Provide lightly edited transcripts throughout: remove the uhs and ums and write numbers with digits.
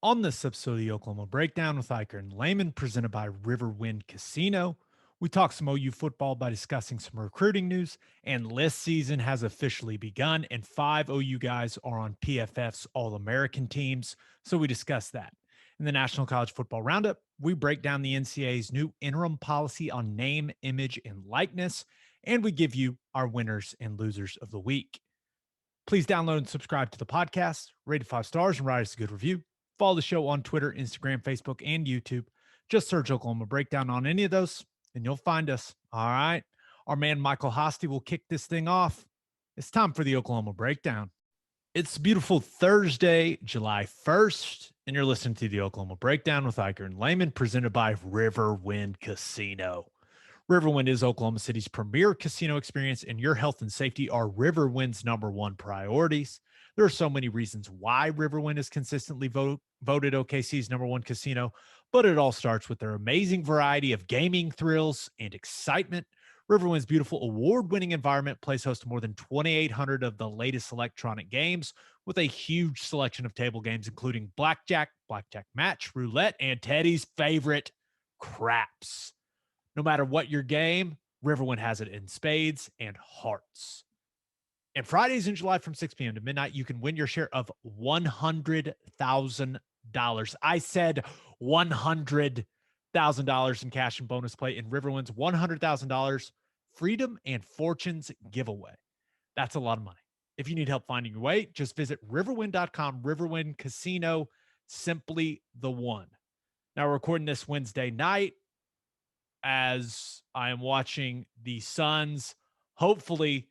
On this episode of the Oklahoma Breakdown with Ikard and Lehman, presented by Riverwind Casino, we talk some OU football by discussing some recruiting news, and list season has officially begun, and 5 OU guys are on PFF's All-American teams, so we discuss that. In the National College Football Roundup, we break down the NCAA's new interim policy on name, image, and likeness, and we give you our winners and losers of the week. Please download and subscribe to the podcast, rate it 5 stars, and write us a good review. Follow the show on Twitter, Instagram, Facebook, and YouTube. Just search Oklahoma Breakdown on any of those, and you'll find us. All right. Our man Michael Hosty will kick this thing off. It's time for the Oklahoma Breakdown. It's beautiful Thursday, July 1st, and you're listening to the Oklahoma Breakdown with Ikard and Lehman, presented by Riverwind Casino. Riverwind is Oklahoma City's premier casino experience, and your health and safety are Riverwind's #1 priorities. There are so many reasons why Riverwind is consistently voted OKC's #1 casino, but it all starts with their amazing variety of gaming thrills and excitement. Riverwind's beautiful award-winning environment plays host to more than 2,800 of the latest electronic games, with a huge selection of table games, including blackjack, blackjack match, roulette, and Teddy's favorite, craps. No matter what your game, Riverwind has it in spades and hearts. And Fridays in July from 6 p.m. to midnight, you can win your share of $100,000. I said $100,000 in cash and bonus play in Riverwind's $100,000 Freedom and Fortunes giveaway. That's a lot of money. If you need help finding your way, just visit riverwind.com. Riverwind Casino, simply the one. Now, we're recording this Wednesday night as I am watching the Suns hopefully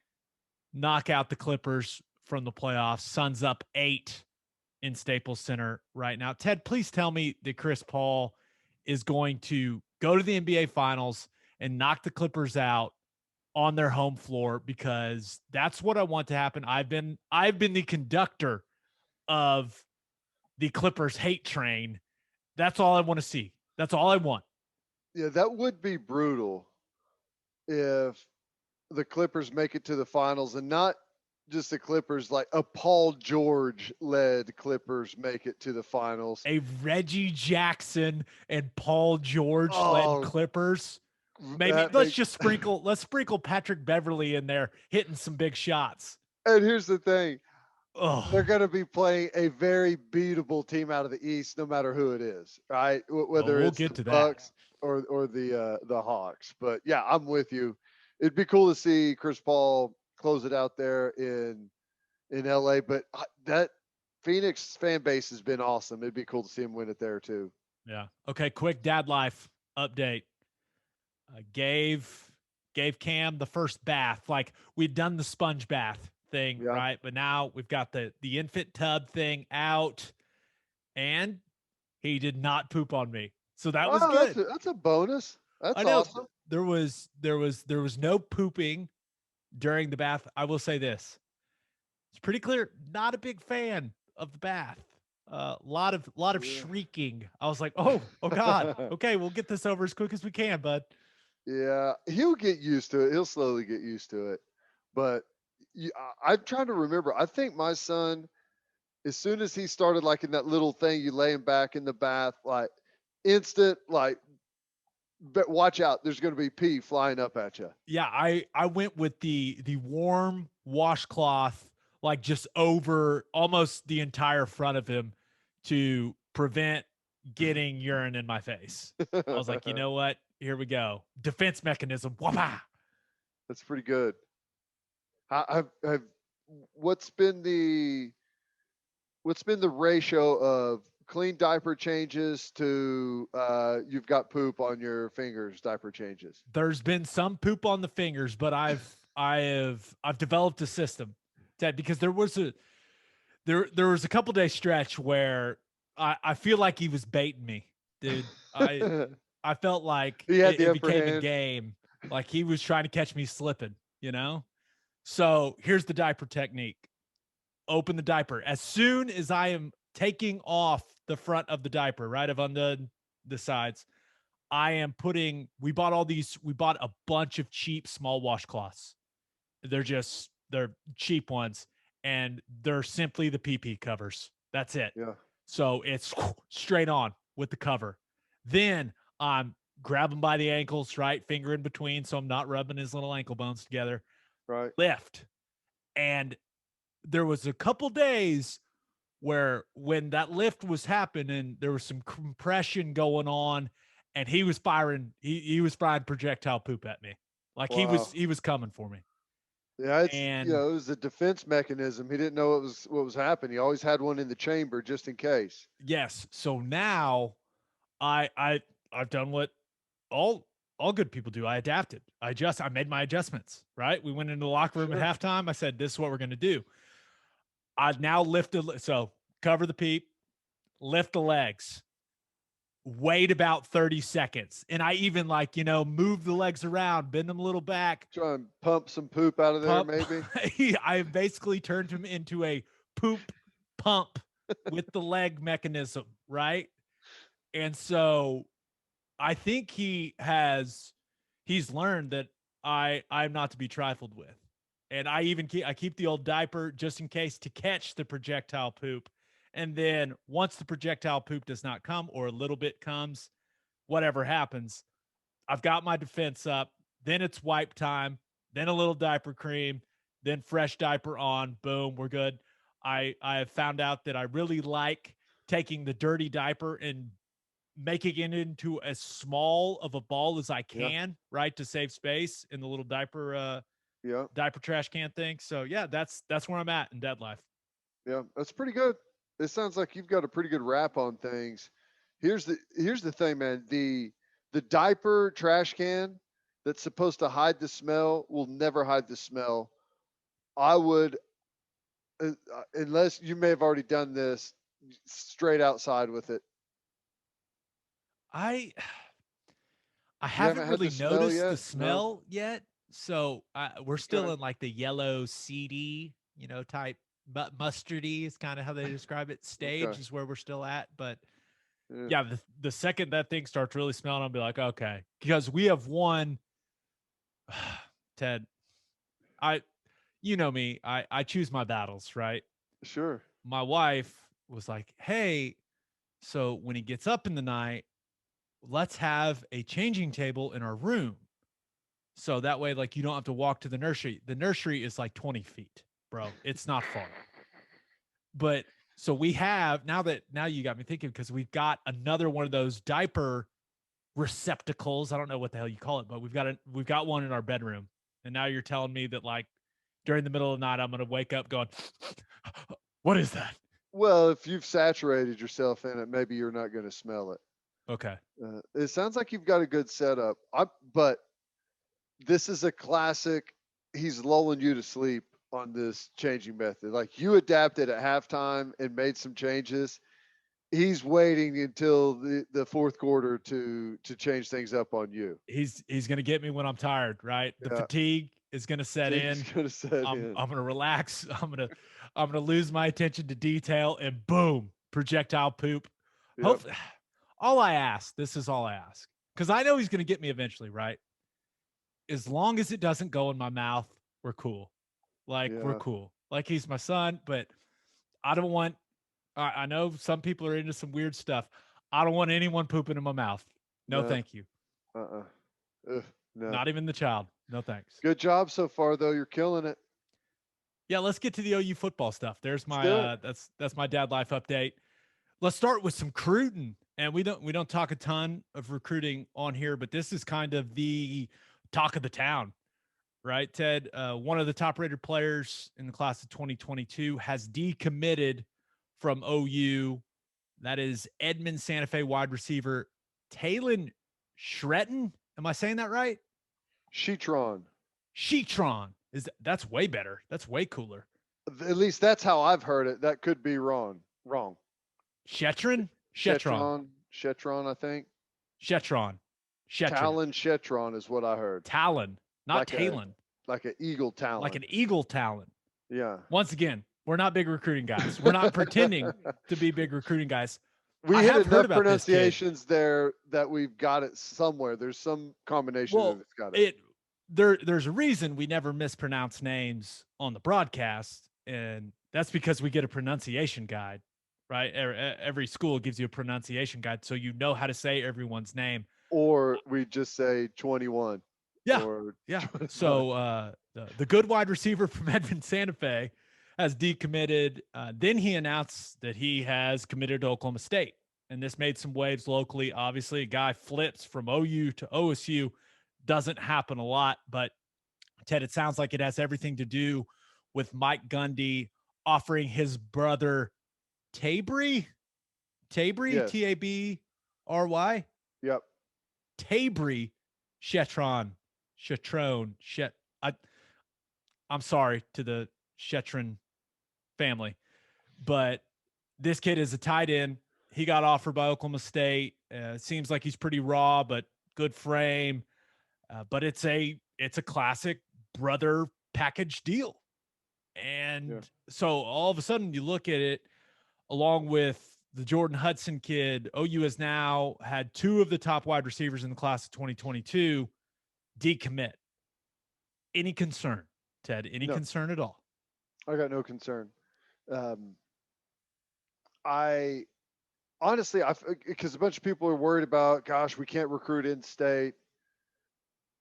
knock out the Clippers from the playoffs. Suns up 8 in Staples Center right now. Ted, please tell me that Chris Paul is going to go to the NBA Finals and knock the Clippers out on their home floor, because that's what I want to happen. I've been the conductor of the Clippers hate train. That's all I want to see. That's all I want. Yeah, that would be brutal if the Clippers make it to the finals, and not just the Clippers, like a Paul George led Clippers make it to the finals. A Reggie Jackson and Paul George led Oh, Clippers. Maybe let's sprinkle Patrick Beverly in there hitting some big shots. and here's the thing. They're Oh, going to be playing a very beatable team out of the East, no matter who it is, right? well, Whether we'll it's get the to that. Bucks or the Hawks. But yeah, I'm with you. It'd be cool to see Chris Paul close it out there in LA. But that Phoenix fan base has been awesome. It'd be cool to see him win it there too. Yeah. Okay. Quick dad life update. Gave Cam the first bath. Like, we'd done the sponge bath thing, Yeah. right? But now we've got the infant tub thing out, and he did not poop on me. So that was Oh, good. that's a bonus. I That's know awesome. there was no pooping during the bath. I will say this. It's pretty clear, not a big fan of the bath. A lot of Yeah. shrieking. I was like, oh God. Okay, we'll get this over as quick as we can, bud. Yeah, he'll get used to it. He'll slowly get used to it. But I'm trying to remember. I think my son, as soon as he started, like in that little thing, you lay him back in the bath, like instant, like, but watch out, there's going to be pee flying up at you. Yeah, I went with the warm washcloth, like just over almost the entire front of him to prevent getting urine in my face. I was like, you know what? Here we go. Defense mechanism. Whapa! That's pretty good. Have what's been the ratio of clean diaper changes to you've got poop on your fingers diaper changes? There's been some poop on the fingers, but I've developed a system, Ted, because there was a couple day stretch where I feel like he was baiting me, dude. I felt like He had the it upper became a hand. game, like he was trying to catch me slipping, you know? So here's the diaper technique. Open the diaper. As soon as I am taking off the front of the diaper, right, of on the sides, I am putting, we bought a bunch of cheap small washcloths. They're cheap ones, and they're simply the PP covers. That's it. Yeah. So it's straight on with the cover. Then I'm grab him by the ankles, right? Finger in between, so I'm not rubbing his little ankle bones together. Right. Lift. And there was a couple days where when that lift was happening, there was some compression going on, and he was firing. He was firing projectile poop at me, like Wow. he was coming for me. Yeah, it's And it was a defense mechanism. He didn't know what was happening. He always had one in the chamber just in case. yes, so now I've done what all good people do. I adapted. I made my adjustments. Right. We went into the locker room Sure. at halftime. I said, "This is what we're going to do." I now lifted. So cover the peep, lift the legs, wait about 30 seconds. And I even move the legs around, bend them a little back. Try and pump some poop out of there, maybe. I basically turned him into a poop pump with the leg mechanism, right? And so I think he's learned that I'm not to be trifled with. And I keep the old diaper just in case to catch the projectile poop. And then once the projectile poop does not come or a little bit comes, whatever happens, I've got my defense up. Then it's wipe time, then a little diaper cream, then fresh diaper on. Boom, we're good. I have found out that I really like taking the dirty diaper and making it into as small of a ball as I can, right, to save space in the little diaper diaper trash can thing. So yeah, that's where I'm at in dead life. Yeah, that's pretty good. It sounds like you've got a pretty good wrap on things. Here's the thing, man. The diaper trash can that's supposed to hide the smell will never hide the smell. I would, unless you may have already done this, straight outside with it. I You haven't haven't had really the smell noticed the yet? No? smell yet. So we're still Okay. in like the yellow CD, type, but mustardy is kind of how they describe it. Stage Okay. is where we're still at. But Yeah. yeah, the second that thing starts really smelling, I'll be like, okay, because we have one. Ted, you know me, I choose my battles, right? Sure. My wife was like, hey, so when he gets up in the night, let's have a changing table in our room. So that way, like, you don't have to walk to the nursery. The nursery is like 20 feet, bro. It's not far. But so we have now you got me thinking, because we've got another one of those diaper receptacles. I don't know what the hell you call it, but we've got one in our bedroom. And now you're telling me that, like, during the middle of the night, I'm gonna wake up going, what is that? Well, if you've saturated yourself in it, maybe you're not going to smell it. Okay. It sounds like you've got a good setup. But this is a classic. He's lulling you to sleep on this changing method. Like, you adapted at halftime and made some changes. He's waiting until the fourth quarter to change things up on you. He's gonna get me when I'm tired, right? The Yeah. fatigue is gonna set in. He's going to set I'm in. gonna relax. I'm gonna lose my attention to detail, and boom, projectile poop. Yep. Hopefully, this is all I ask, because I know he's gonna get me eventually, right? As long as it doesn't go in my mouth, we're cool. Like, we're Yeah. cool. Like, he's my son, but I don't want. I know some people are into some weird stuff. I don't want anyone pooping in my mouth. No, No. thank you. Uh-uh. Ugh, no. Not even the child. No thanks. Good job so far, though. You're killing it. Yeah, let's get to the OU football stuff. There's Let's do my it. that's my dad life update. Let's start with some recruiting. And we don't talk a ton of recruiting on here, but this is kind of the talk of the town, right, Ted? One of the top-rated players in the class of 2022 has decommitted from OU. That is Edmond Santa Fe wide receiver Jaylen Redmond. Am I saying that right? Shettron. That's way better. That's way cooler. At least that's how I've heard it. That could be wrong. Shettron, Shettron, I think. Shettron. Talon Shettron is what I heard. Talon, not Like Talon. Like an eagle talon. Like an eagle talon. Yeah. Once again, we're not big recruiting guys. We're not pretending to be big recruiting guys. We I hit have heard enough about this kid. pronunciations there that we've got it somewhere. There's some combination Well, of it's got it. There's a reason we never mispronounce names on the broadcast, and that's because we get a pronunciation guide, right? Every school gives you a pronunciation guide, so you know how to say everyone's name. Or we just say 21 Yeah, or yeah. 21. So the good wide receiver from Edmond Santa Fe has decommitted. Then he announced that he has committed to Oklahoma State, and this made some waves locally. Obviously, a guy flips from OU to OSU doesn't happen a lot, but Ted, it sounds like it has everything to do with Mike Gundy offering his brother Tabry, Yes. Tabry, Yep. Tabry, Shettron. I, I'm sorry to the Shettron family, but this kid is a tight end. He got offered by Oklahoma State. Seems like he's pretty raw, but good frame. But it's a classic brother package deal. Yeah. And so all of a sudden you look at it along with the Jordan Hudson kid, OU has now had two of the top wide receivers in the class of 2022 decommit. Any concern, Ted? Any No, concern at all? I got no concern. Um, I honestly, because a bunch of people are worried about, gosh, we can't recruit in state.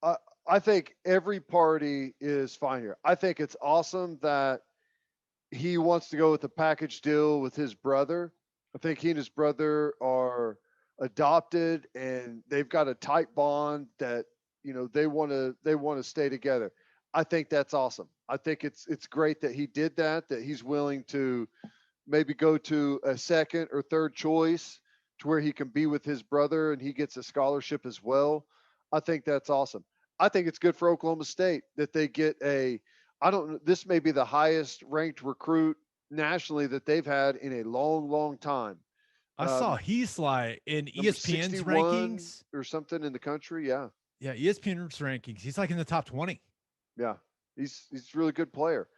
I, I think every party is fine here. I think it's awesome that he wants to go with a package deal with his brother. I think he and his brother are adopted and they've got a tight bond that they want to stay together. I think that's awesome. I think it's great that he did that, that he's willing to maybe go to a second or third choice to where he can be with his brother and he gets a scholarship as well. I think that's awesome. I think it's good for Oklahoma State that they get I don't, this may be the highest ranked recruit nationally that they've had in a long, long time. I saw he's like in Number ESPN's 61 rankings. or something in the country. Yeah. Yeah, ESPN's rankings. He's like in the top 20. Yeah. He's a really good player.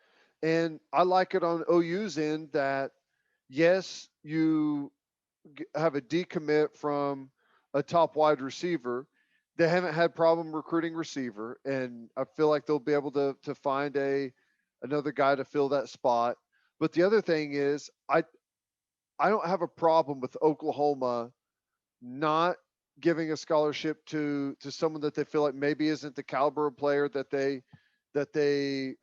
And I like it on OU's end that, yes, you have a decommit from a top wide receiver. They haven't had problem recruiting receiver, and I feel like they'll be able to find another guy to fill that spot. But the other thing is, I don't have a problem with Oklahoma not giving a scholarship to someone that they feel like maybe isn't the caliber of player that they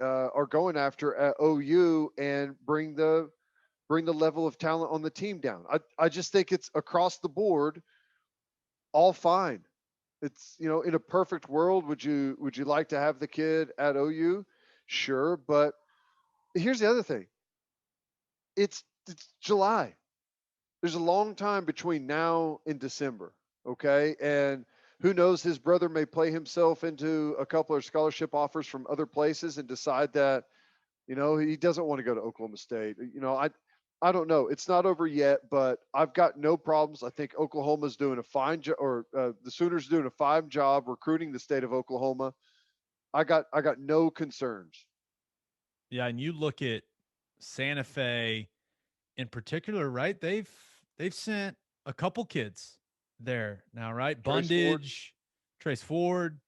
are going after at OU, and bring the level of talent on the team down. I just think it's across the board all fine. It's, in a perfect world, would you like to have the kid at OU? Sure, but here's the other thing. It's July. There's a long time between now and December, okay? And who knows, his brother may play himself into a couple of scholarship offers from other places and decide that, he doesn't want to go to Oklahoma State. I don't know. It's not over yet, but I've got no problems. I think Oklahoma's doing a fine job, or the Sooners doing a fine job recruiting the state of Oklahoma. I got no concerns. Yeah, and you look at Santa Fe in particular, right? They've sent a couple kids there now, right? Trace Ford. Bundage, Trace Ford,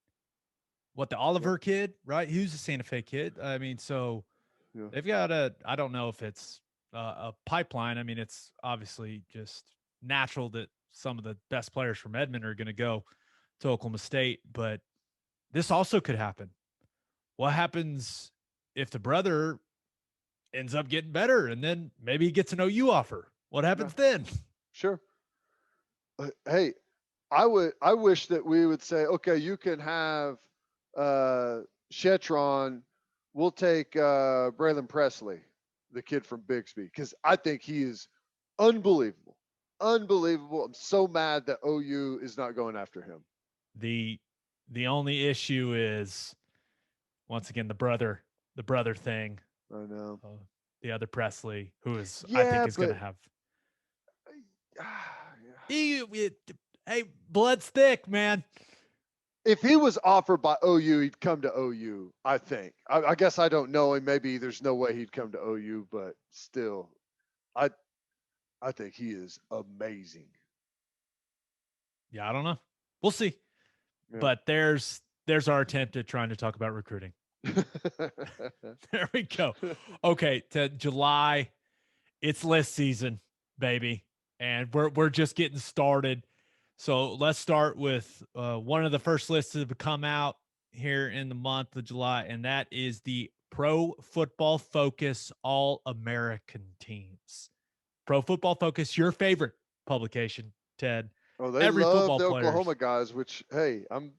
what the Yep. Oliver kid, right? Who's a Santa Fe kid. I mean, so Yeah. they've got I don't know if it's a pipeline. I mean, it's obviously just natural that some of the best players from Edmond are going to go to Oklahoma State, but this also could happen. What happens if the brother ends up getting better and then maybe he gets an OU offer? What Yeah. happens then? Sure. Hey, I wish that we would say, okay, you can have uh Shettron. We'll take Braylon Presley, the kid from Bixby, because I think he is unbelievable. Unbelievable. I'm so mad that OU is not going after him. The only issue is once again the brother thing. I know. Uh, the other Presley, who is I think Yeah, is going to but have hey, blood's thick, man. if he was offered by OU, he'd come to OU, I think. I guess I don't know him. Maybe there's no way he'd come to OU, but still, I I think he is amazing. Yeah, I don't know. We'll see. Yeah. But there's our attempt at trying to talk about recruiting. There we go. Okay, to July, it's list season. baby. And we're just getting started. So let's start with one of the first lists to come out here in the month of July, and that is the Pro Football Focus All-American Teams. Pro Football Focus, your favorite publication, Ted. Oh, they Every love football the players. Oklahoma guys, which hey, I'm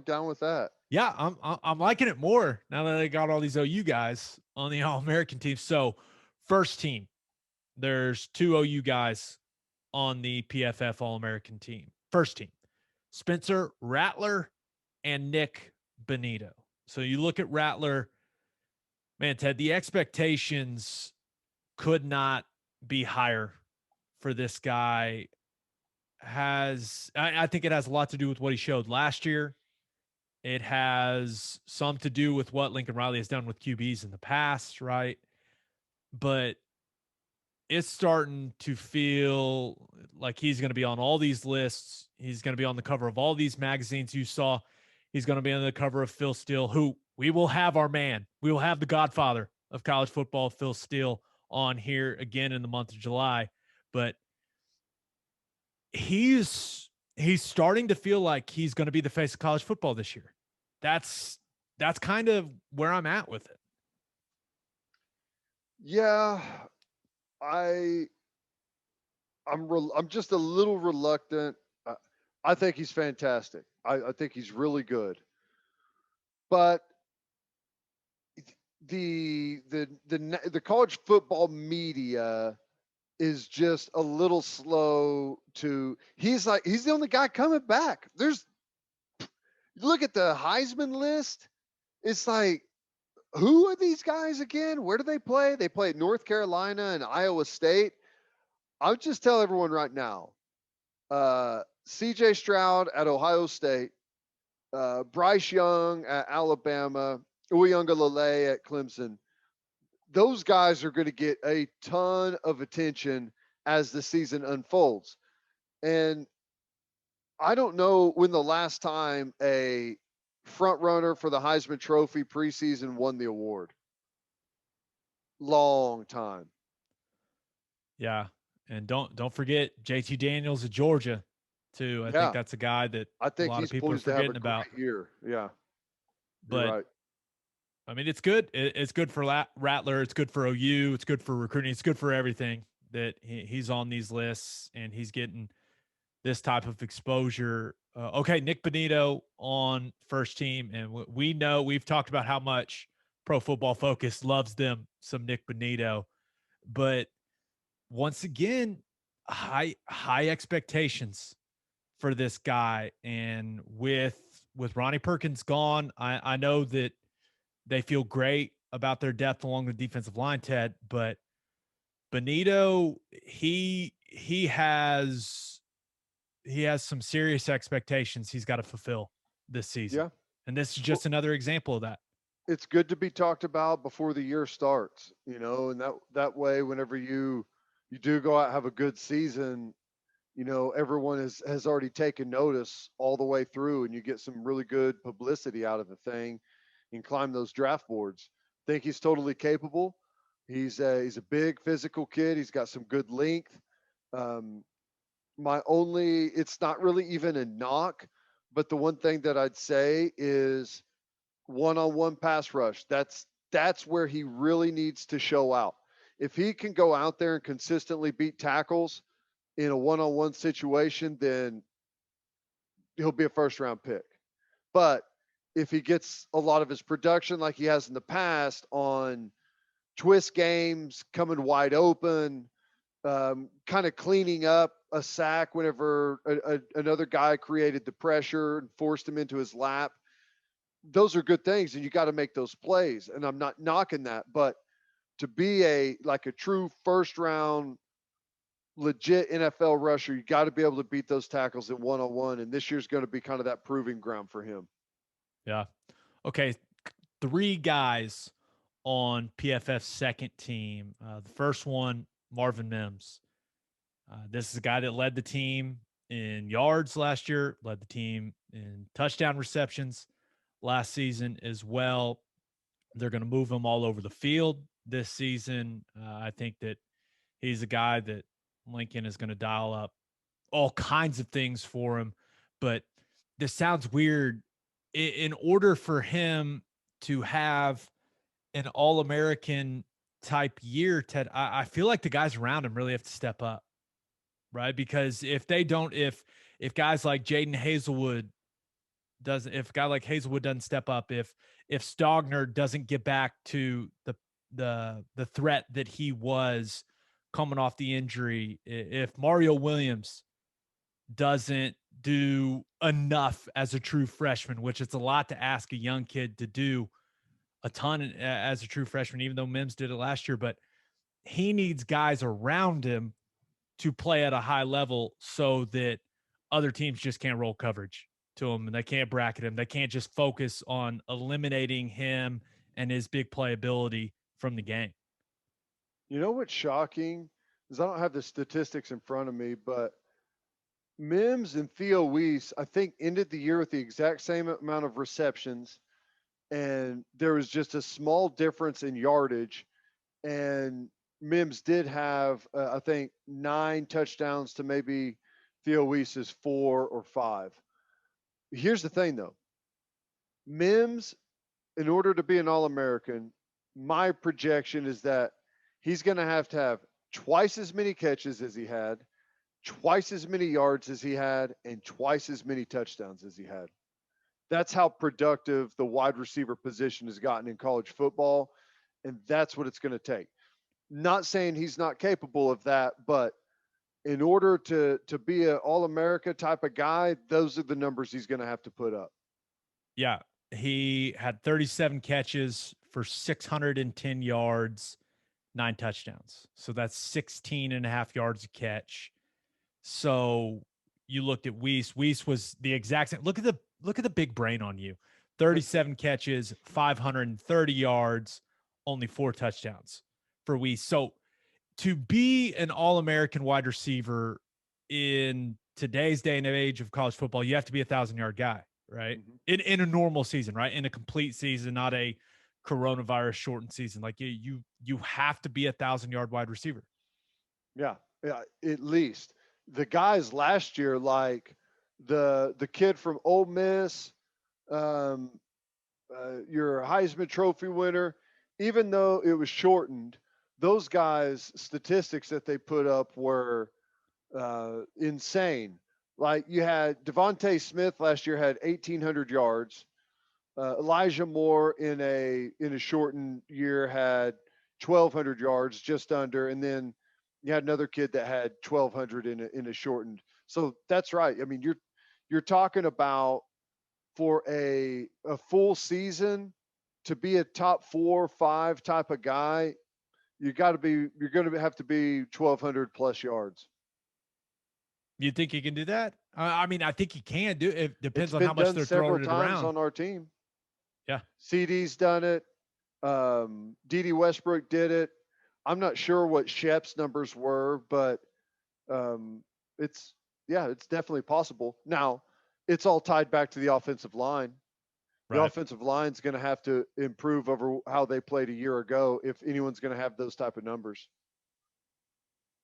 down with that. Yeah, I'm liking it more now that they got all these OU guys on the All-American team. So, first team, there's two OU guys on the PFF All-American team. First team, Spencer Rattler and Nick Benito. So you look at Rattler, man, Ted, the expectations could not be higher for this guy. I think it has a lot to do with what he showed last year. It has some to do with what Lincoln Riley has done with QBs in the past, right? But it's starting to feel like he's going to be on all these lists. He's going to be on the cover of all these magazines you saw. He's going to be on the cover of Phil Steele, who we will have our man. We will have the godfather of college football, Phil Steele, on here again in the month of July. But he's starting to feel like he's going to be the face of college football this year. That's kind of where I'm at with it. Yeah, I'm just a little reluctant. I think he's fantastic. I think he's really good. But the college football media is just a little slow to. He's the only guy coming back. Look at the Heisman list. It's like, who are these guys again? Where do they play? They play at North Carolina and Iowa State. I'll just tell everyone right now, CJ Stroud at Ohio State, Bryce Young at Alabama, Uyunglele at Clemson. Those guys are going to get a ton of attention as the season unfolds. And I don't know when the last time a front runner for the Heisman Trophy preseason won the award. Long time. Yeah. And don't forget JT Daniels of Georgia, too. I think Yeah. that's a guy that I a think lot of he's people are poised to have a forgetting about. great year. Yeah. You're But right. I mean, it's good. It's good for Rattler. It's good for OU. It's good for recruiting. It's good for everything that he's on these lists and he's getting this type of exposure. Okay, Nick Benito on first team. And we know we've talked about how much Pro Football Focus loves them some Nick Benito. But once again, high expectations for this guy. And with Ronnie Perkins gone, I know that they feel great about their depth along the defensive line, Ted, but Benito, he has some serious expectations he's got to fulfill this season. Yeah. And this is just another example of that. It's good to be talked about before the year starts, and that way, whenever you do go out and have a good season, everyone has already taken notice all the way through, and you get some really good publicity out of the thing and climb those draft boards. Think he's totally capable. He's a big physical kid. He's got some good length. Um, it's not really even a knock, but the one thing that I'd say is one-on-one pass rush. That's where he really needs to show out. If he can go out there and consistently beat tackles in a one-on-one situation, then he'll be a first-round pick. But if he gets a lot of his production like he has in the past on twist games, coming wide open, kind of cleaning up a sack whenever another guy created the pressure and forced him into his lap, those are good things, and you got to make those plays. And I'm not knocking that, but to be a true first round legit NFL rusher, you got to be able to beat those tackles at one-on-one. And this year's going to be kind of that proving ground for him. Yeah. Okay. 3 guys on PFF's second team. The first one, Marvin Mims. This is a guy that led the team in yards last year, led the team in touchdown receptions last season as well. They're going to move him all over the field this season. I think that he's a guy that Lincoln is going to dial up all kinds of things for him. But this sounds weird. In order for him to have an All-American type year, Ted, I feel like the guys around him really have to step up, right? Because if they don't, if guys like Jaden Hazelwood doesn't, if a guy like Hazelwood doesn't step up, if Stogner doesn't get back to the threat that he was coming off the injury, if Mario Williams doesn't do enough as a true freshman, which it's a lot to ask a young kid to do a ton as a true freshman, even though Mims did it last year, but he needs guys around him to play at a high level so that other teams just can't roll coverage to him and they can't bracket him. They can't just focus on eliminating him and his big playability from the game. You know what's shocking is I don't have the statistics in front of me, but Mims and Theo Weiss, I think, ended the year with the exact same amount of receptions, and there was just a small difference in yardage. And Mims did have, I think, 9 touchdowns to maybe Theo Weiss's 4 or 5. Here's the thing, though. Mims, in order to be an All-American, my projection is that he's going to have twice as many catches as he had, twice as many yards as he had, and twice as many touchdowns as he had. That's how productive the wide receiver position has gotten in college football, and that's what it's going to take. Not saying he's not capable of that, but in order to be an All-America type of guy, those are the numbers he's going to have to put up. Yeah, he had 37 catches for 610 yards, 9 touchdowns. So that's 16 and a half yards a catch. So you looked at Weiss. Weiss was the exact same. Look at the big brain on you. 37 catches, 530 yards, only 4 touchdowns for Weiss. So to be an All-American wide receiver in today's day and age of college football, you have to be 1,000-yard guy, right? Mm-hmm. In a normal season, right? In a complete season, not a coronavirus shortened season. Like you have to be 1,000-yard wide receiver. Yeah, at least. The guys last year, like the kid from Ole Miss, your Heisman Trophy winner, even though it was shortened, those guys' statistics that they put up were insane. Like you had Devontae Smith last year had 1,800 yards. Elijah Moore in a shortened year had 1,200 yards, just under, and then you had another kid that had 1,200 in a shortened. So that's right. I mean, you're talking about for a full season to be a top 4 or 5 type of guy, you're going to have to be 1,200 plus yards. You think he can do that? I mean, I think he can do it. It depends on how much they're throwing it around. On our team. Yeah. CD's done it. D.D. Westbrook did it. I'm not sure what Shep's numbers were, but it's definitely possible. Now, it's all tied back to the offensive line. The offensive line's going to have to improve over how they played a year ago if anyone's going to have those type of numbers.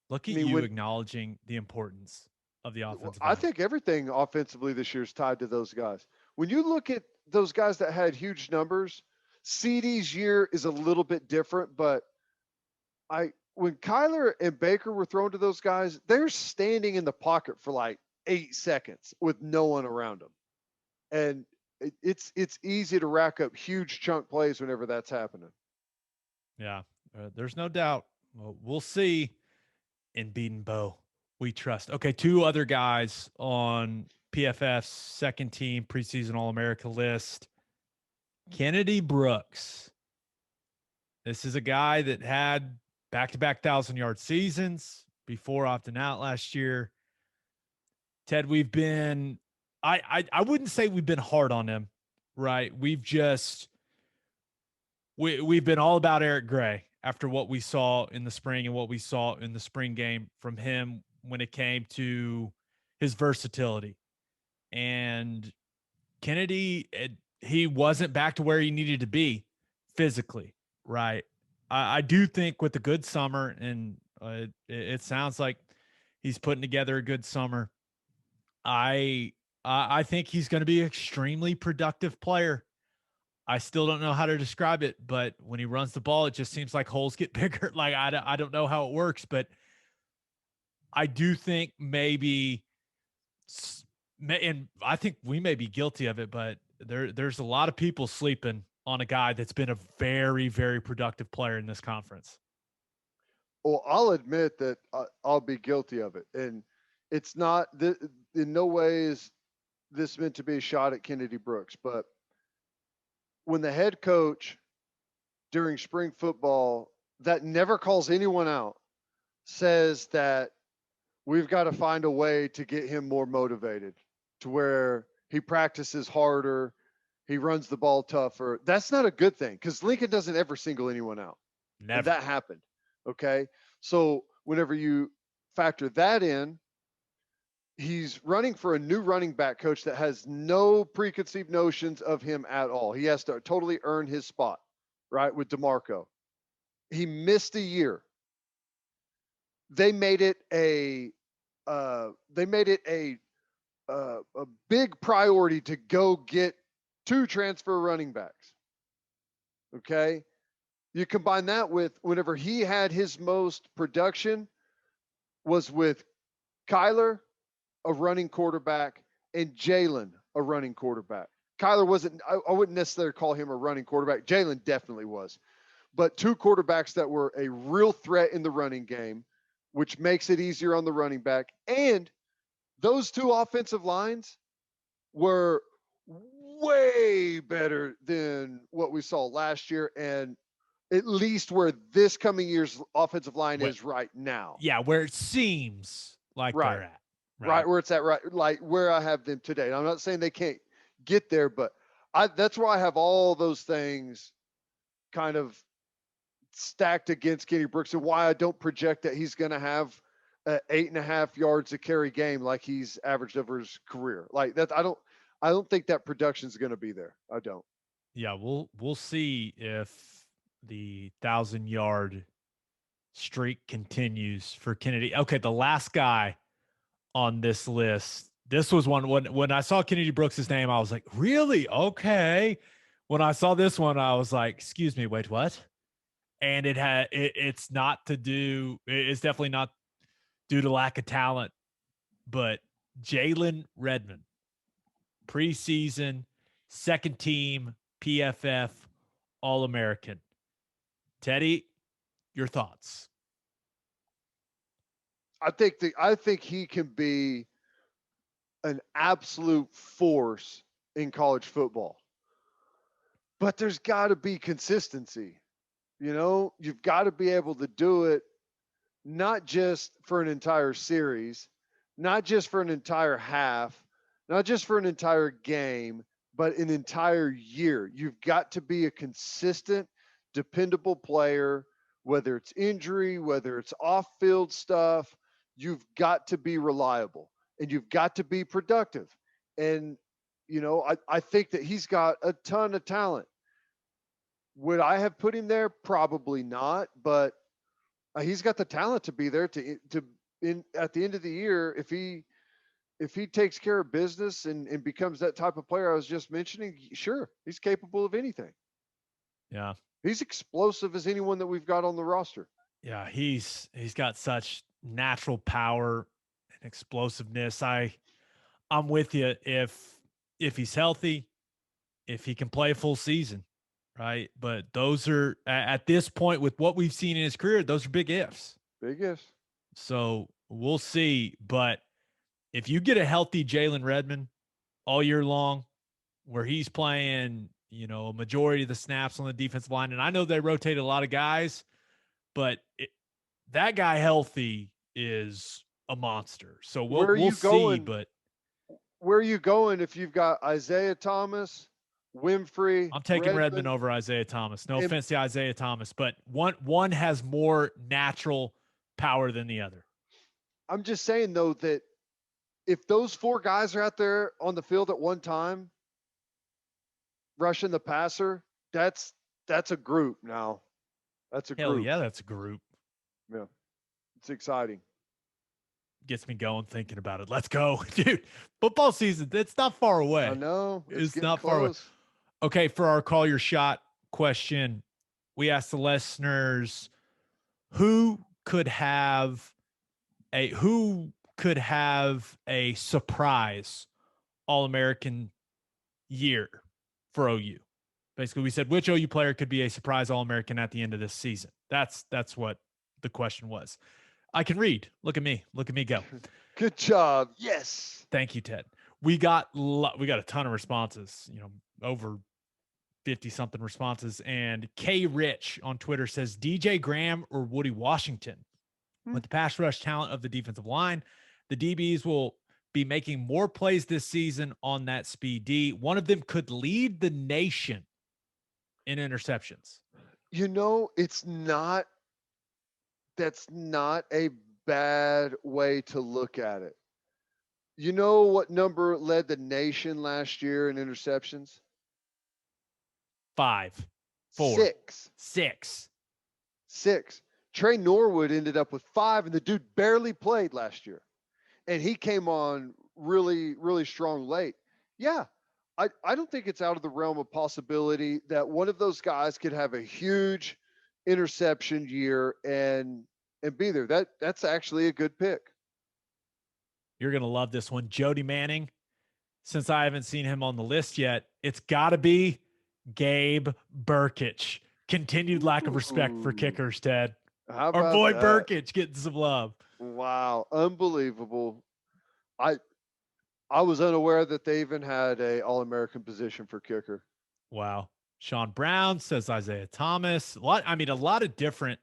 Look at you acknowledging the importance of the offensive line. I think everything offensively this year is tied to those guys. When you look at those guys that had huge numbers, CD's year is a little bit different, but when Kyler and Baker were thrown to those guys, they're standing in the pocket for like 8 seconds with no one around them. And it's easy to rack up huge chunk plays whenever that's happening. Yeah, there's no doubt. Well, we'll see. In Beaton-Bow, we trust. Okay, 2 other guys on PFF's second team preseason All-America list. Kennedy Brooks. This is a guy that had back-to-back 1,000-yard seasons before opting out last year. Ted, we've been I wouldn't say we've been hard on him, right? We've been all about Eric Gray after what we saw in the spring and what we saw in the spring game from him when it came to his versatility. And Kennedy, he wasn't back to where he needed to be physically, right? I do think with a good summer, and it sounds like He's putting together a good summer. I think he's going to be an extremely productive player. I still don't know how to describe it, but when he runs the ball, it just seems like holes get bigger. Like I don't know how it works, but I do think maybe, and I think we may be guilty of it, but there's a lot of people sleeping on a guy that's been a very, very productive player in this conference. Well, I'll admit that I'll be guilty of it, and it's not in no way is this meant to be a shot at Kennedy Brooks, but when the head coach during spring football that never calls anyone out says that we've got to find a way to get him more motivated to where he practices harder, he runs the ball tougher. That's not a good thing because Lincoln doesn't ever single anyone out. Never. And that happened. Okay. So whenever you factor that in, he's running for a new running back coach that has no preconceived notions of him at all. He has to totally earn his spot, right, with DeMarco. He missed a year. They made it a big priority to go get 2 transfer running backs. Okay. You combine that with whenever he had his most production was with Kyler, a running quarterback, and Jaylen, a running quarterback. Kyler wasn't, I wouldn't necessarily call him a running quarterback. Jaylen definitely was. But 2 quarterbacks that were a real threat in the running game, which makes it easier on the running back. And those 2 offensive lines were way better than what we saw last year, and at least where this coming year's offensive line is right now. Yeah, where it seems like they're at. Right where it's at, right, like where I have them today. And I'm not saying they can't get there, but that's why I have all those things kind of stacked against Kenny Brooks and why I don't project that he's going to have 8.5 yards a carry game like he's averaged over his career. Like that, I don't think that production is going to be there. I don't. Yeah, we'll see if the 1,000-yard streak continues for Kennedy. Okay, the last guy on this list. This was one when I saw Kennedy Brooks' name, I was like, really? Okay. When I saw this one, I was like, excuse me, wait, what? And it's not to do, it's definitely not due to lack of talent, but Jaylen Redmond, preseason, second team, PFF, All-American. Teddy, your thoughts? I think he can be an absolute force in college football. But there's got to be consistency. You know, you've got to be able to do it not just for an entire series, not just for an entire half, not just for an entire game, but an entire year. You've got to be a consistent, dependable player, whether it's injury, whether it's off-field stuff. You've got to be reliable and you've got to be productive. And, you know, I think that he's got a ton of talent. Would I have put him there? Probably not, but he's got the talent to be there at the end of the year. If he takes care of business and becomes that type of player I was just mentioning, sure, he's capable of anything. Yeah. He's explosive as anyone that we've got on the roster. Yeah, he's got such natural power and explosiveness. I'm with you. If he's healthy, if he can play a full season, right? But those are at this point with what we've seen in his career, those are big ifs. Big ifs. So we'll see. But if you get a healthy Jaylen Redmond all year long, where he's playing, you know, a majority of the snaps on the defensive line, and I know they rotate a lot of guys, but that guy healthy is a monster. So we'll see. But where are you going if you've got Isaiah Thomas, Winfrey? I'm taking Redmond over Isaiah Thomas. No offense to Isaiah Thomas, but one has more natural power than the other. I'm just saying though that if those 4 guys are out there on the field at one time, rushing the passer, that's a group now. That's a Hell group. Yeah, that's a group. Yeah. It's exciting. gets me going thinking about it. Let's go, dude. Football season, it's not far away. I know. It's getting not far away. close. Okay, for our call your shot question, we asked the listeners who could have a surprise All-American year for OU. Basically, we said which OU player could be a surprise All-American at the end of this season. That's what the question was. I can read. Look at me. Look at me go. Good job. Yes. Thank you, Ted. We got a ton of responses, over 50 something responses. And K Rich on Twitter says DJ Graham or Woody Washington. With the pass rush talent of the defensive line, the DBs will be making more plays this season on that speed D. One of them could lead the nation in interceptions. That's not a bad way to look at it. You know what number led the nation last year in interceptions? 5, 4, 6. Trey Norwood ended up with 5, and the dude barely played last year. And he came on really, really strong late. Yeah, I don't think it's out of the realm of possibility that one of those guys could have a huge interception year and be there. That's actually a good pick. You're going to love this one. Jody Manning, since I haven't seen him on the list yet, it's got to be Gabe Burkich. Continued lack of respect for kickers, Ted. Our boy that? Burkich getting some love. Wow, unbelievable. I was unaware that they even had a All-American position for kicker. Wow. Sean Brown says Isaiah Thomas. A lot of different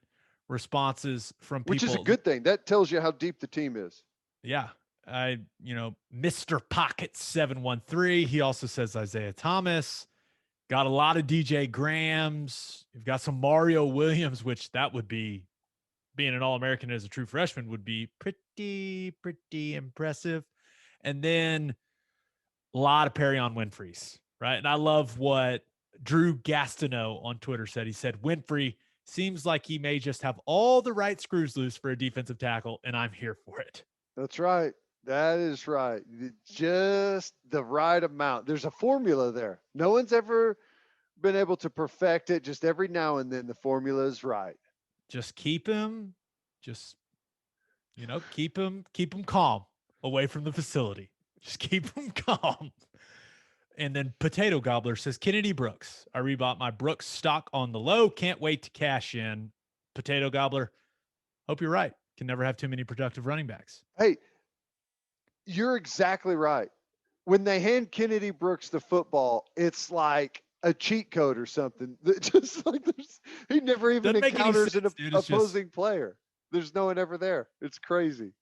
responses from people. Which is a good thing. That tells you how deep the team is. Yeah. Mr. Pocket 713. He also says Isaiah Thomas. Got a lot of DJ Grahams. You've got some Mario Williams, which that would be, being an All-American as a true freshman would be pretty impressive. And then a lot of Perion Winfrey's, right? And I love what Drew Gastineau on Twitter said. He said, Winfrey seems like he may just have all the right screws loose for a defensive tackle, and I'm here for it. That's right. That is right. Just the right amount. There's a formula there. No one's ever been able to perfect it. Just every now and then the formula is right. Just keep him calm away from the facility. Just keep him calm. And then Potato Gobbler says, Kennedy Brooks. I rebought my Brooks stock on the low. Can't wait to cash in. Potato Gobbler, hope you're right. Can never have too many productive running backs. Hey, you're exactly right. When they hand Kennedy Brooks the football, it's like a cheat code or something. Just like he never even encounters an opposing player. There's no one ever there. It's crazy.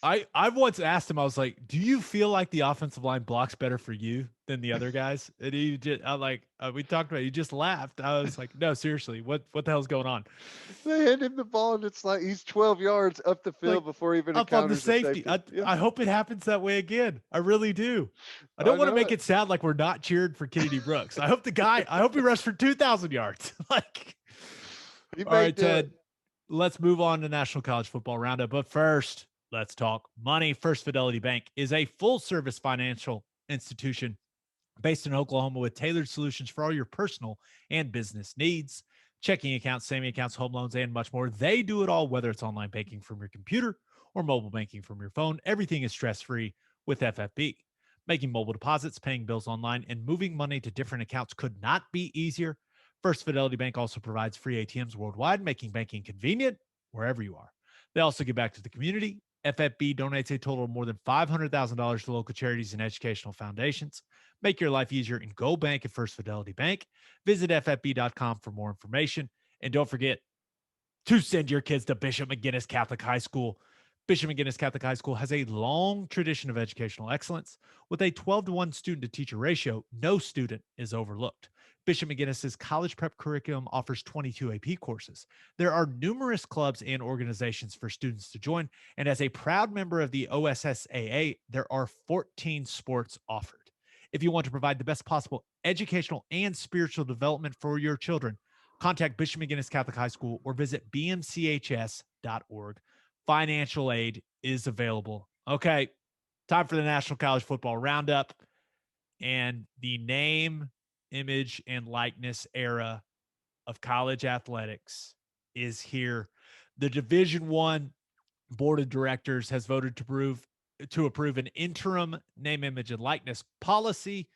I've once asked him, I was like, do you feel like the offensive line blocks better for you than the other guys? And he just, we talked about it. He just laughed. I was like, no, seriously, what the hell's going on? They hand him the ball and it's like he's 12 yards up the field before he even up on the safety. I hope it happens that way again. I really do. I don't want to make it sound like we're not cheered for Kennedy Brooks. I hope he rushed for 2,000 yards. All right, Ted, let's move on to National College Football Roundup. But first, let's talk money. First Fidelity Bank is a full-service financial institution based in Oklahoma with tailored solutions for all your personal and business needs. Checking accounts, savings accounts, home loans, and much more. They do it all, whether it's online banking from your computer or mobile banking from your phone. Everything is stress-free with FFB. Making mobile deposits, paying bills online, and moving money to different accounts could not be easier. First Fidelity Bank also provides free ATMs worldwide, making banking convenient wherever you are. They also give back to the community. FFB donates a total of more than $500,000 to local charities and educational foundations. Make your life easier and go bank at First Fidelity Bank. Visit ffb.com for more information. And don't forget to send your kids to Bishop McGinnis Catholic High School. Bishop McGinnis Catholic High School has a long tradition of educational excellence. With a 12-to-1 student-to-teacher ratio, no student is overlooked. Bishop McGinnis's college prep curriculum offers 22 AP courses. There are numerous clubs and organizations for students to join, and as a proud member of the OSSAA, there are 14 sports offered. If you want to provide the best possible educational and spiritual development for your children, contact Bishop McGinnis Catholic High School or visit bmchs.org. Financial aid is available Okay, time for the National College Football Roundup. And the name, image, and likeness era of college athletics is here. The Division One Board of Directors has voted to approve an interim name, image, and likeness policy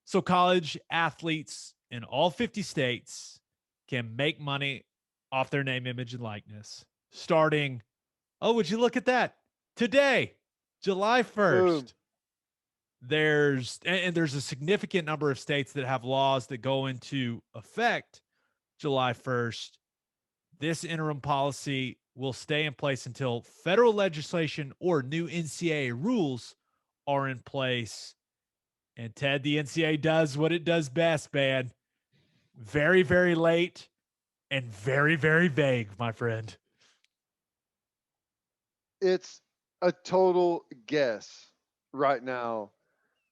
so college athletes in all 50 states can make money off their name, image, and likeness starting, oh, would you look at that? Today, July Boom. 1st. There's a significant number of states that have laws that go into effect July 1st. This interim policy will stay in place until federal legislation or new NCAA rules are in place. And Ted, the NCAA does what it does best, man. Very, very late and very, very vague, my friend. It's a total guess right now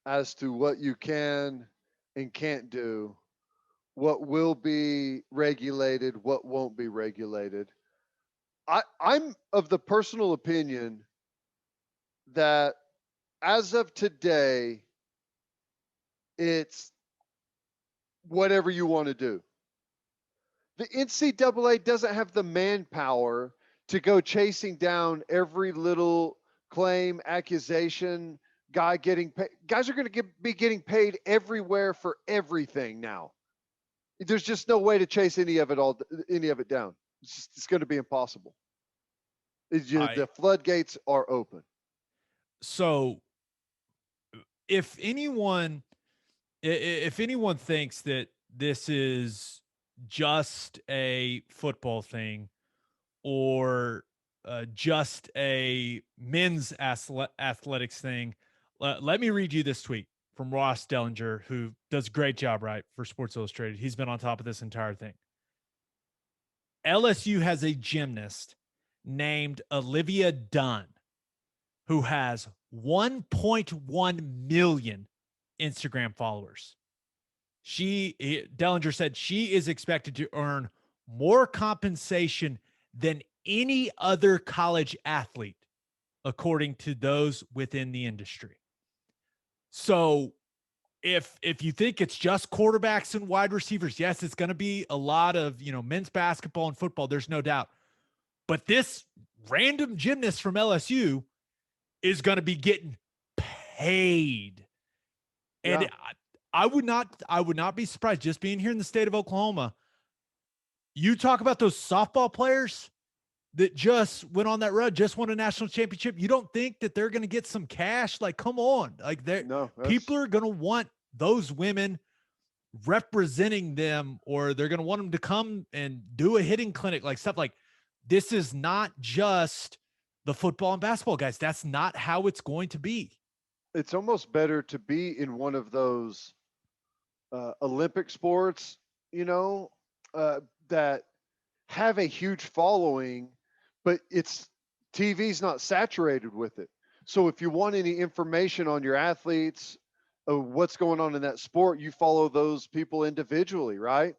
as to what you can and can't do, what will be regulated, what won't be regulated. I'm of the personal opinion that as of today, it's whatever you want to do. The NCAA doesn't have the manpower to go chasing down every little claim, accusation, guy getting paid. Guys are going to be getting paid everywhere for everything now. There's just no way to chase any of it down. It's going to be impossible. The floodgates are open. So if anyone thinks that this is just a football thing or just a men's athletics thing, let me read you this tweet from Ross Dellinger, who does a great job, right, for Sports Illustrated. He's been on top of this entire thing. LSU has a gymnast named Olivia Dunn who has 1.1 million Instagram followers. Dellinger said she is expected to earn more compensation than any other college athlete, according to those within the industry. So if you think it's just quarterbacks and wide receivers, yes, it's going to be a lot of, men's basketball and football. There's no doubt. But this random gymnast from LSU is going to be getting paid. And yeah. I would not be surprised, just being here in the state of Oklahoma. You talk about those softball players that just went on that road, just won a national championship. You don't think that they're going to get some cash? Like, come on. Like, people are going to want those women representing them, or they're going to want them to come and do a hitting clinic, like stuff like this is not just the football and basketball guys. That's not how it's going to be. It's almost better to be in one of those Olympic sports, that have a huge following, but TV's not saturated with it. So if you want any information on your athletes, what's going on in that sport, you follow those people individually, right?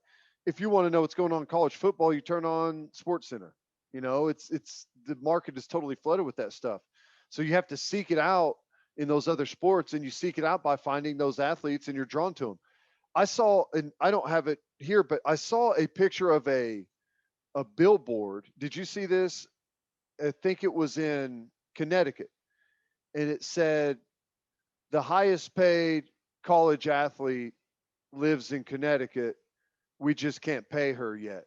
If you want to know what's going on in college football, you turn on SportsCenter. It's the market is totally flooded with that stuff. So you have to seek it out in those other sports, and you seek it out by finding those athletes, and you're drawn to them. I saw, and I don't have it here, but I saw a picture of a billboard. Did you see this? I think it was in Connecticut, and it said the highest paid college athlete lives in Connecticut. We just can't pay her yet.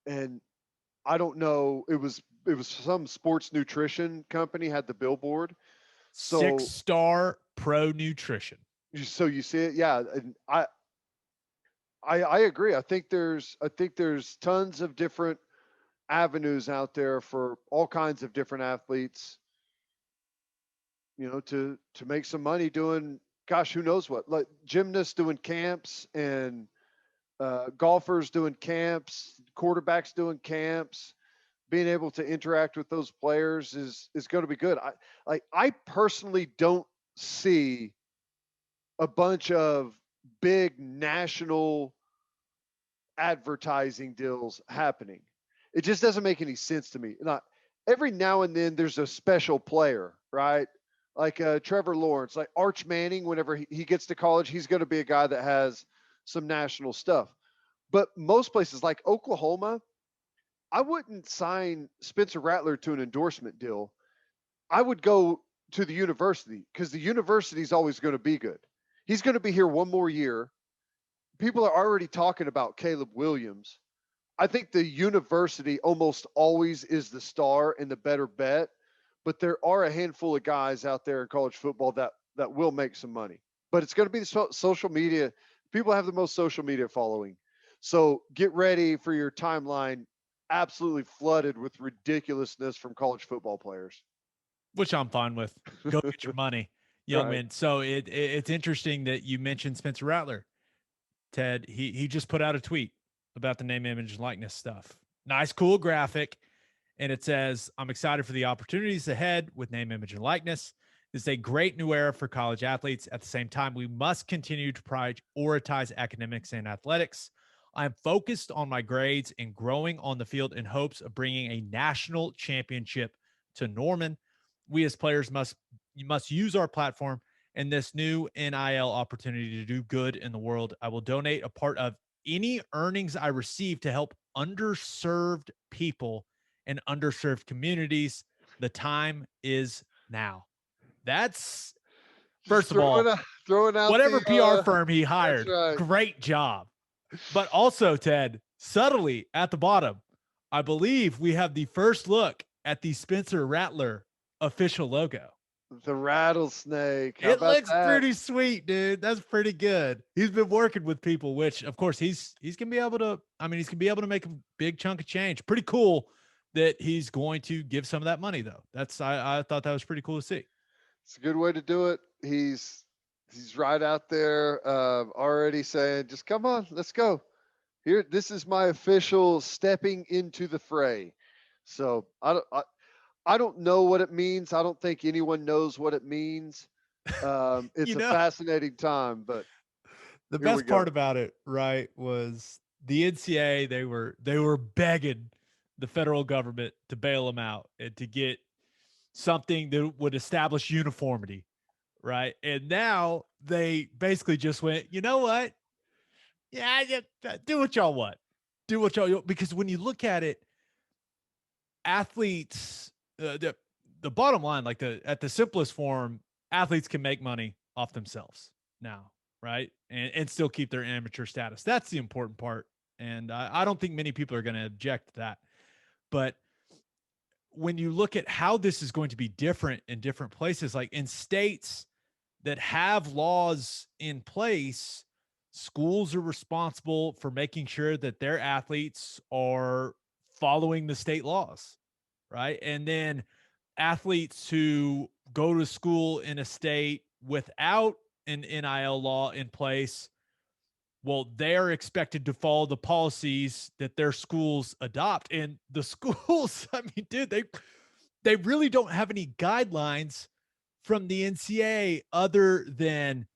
And I don't know. It was some sports nutrition company had the billboard. So 6-star Pro Nutrition. So you see it, yeah. And I agree. I think there's tons of different avenues out there for all kinds of different athletes, to make some money doing, gosh, who knows what, like gymnasts doing camps, and golfers doing camps, quarterbacks doing camps. Being able to interact with those players is going to be good. I personally don't see a bunch of big national advertising deals happening. It just doesn't make any sense to me. every now and then there's a special player, right? Like Trevor Lawrence, like Arch Manning, whenever he gets to college, he's going to be a guy that has some national stuff. But most places like Oklahoma, I wouldn't sign Spencer Rattler to an endorsement deal. I would go to the university because the university is always going to be good. He's going to be here one more year. People are already talking about Caleb Williams. I think the university almost always is the star and the better bet, but there are a handful of guys out there in college football that will make some money. But it's going to be the social media. People have the most social media following. So get ready for your timeline absolutely flooded with ridiculousness from college football players. Which I'm fine with. Go get your money, young Right. man. So it's interesting that you mentioned Spencer Rattler. Ted, he just put out a tweet about the name, image, and likeness stuff. Nice, cool graphic. And it says, I'm excited for the opportunities ahead with name, image, and likeness. This is a great new era for college athletes. At the same time, we must continue to prioritize academics and athletics. I'm focused on my grades and growing on the field in hopes of bringing a national championship to Norman. We as players must use our platform and this new NIL opportunity to do good in the world. I will donate a part of any earnings I receive to help underserved people and underserved communities. The time is now. That's, Just first of all, throwing out whatever the PR firm he that's hired, right. great job. But also, Ted, subtly at the bottom, I believe we have the first look at the Spencer Rattler official logo. The rattlesnake. How It about looks that? pretty sweet, dude. That's pretty good. He's been working with people, which of course he's gonna be able to. I mean, he's gonna be able to make a big chunk of change. Pretty cool that he's going to give some of that money though. That's I thought that was pretty cool to see. It's a good way to do it. He's right out there already saying, just come on, let's go. Here, this is my official stepping into the fray. So I don't know what it means. I don't think anyone knows what it means. It's You a know, fascinating time, but the here we best go. part about it, right, was the NCAA. They were begging the federal government to bail them out and to get something that would establish uniformity, right? And now they basically just went, you know what? Yeah, do what y'all want. Do what y'all want. Because when you look at it, athletes, the bottom line, like at the simplest form, athletes can make money off themselves now, right? And still keep their amateur status. That's the important part. And I don't think many people are going to object to that. But when you look at how this is going to be different in different places, like in states that have laws in place, schools are responsible for making sure that their athletes are following the state laws, right? And then athletes who go to school in a state without an NIL law in place, well, they're expected to follow the policies that their schools adopt. And the schools, I mean, dude, they really don't have any guidelines from the NCAA other than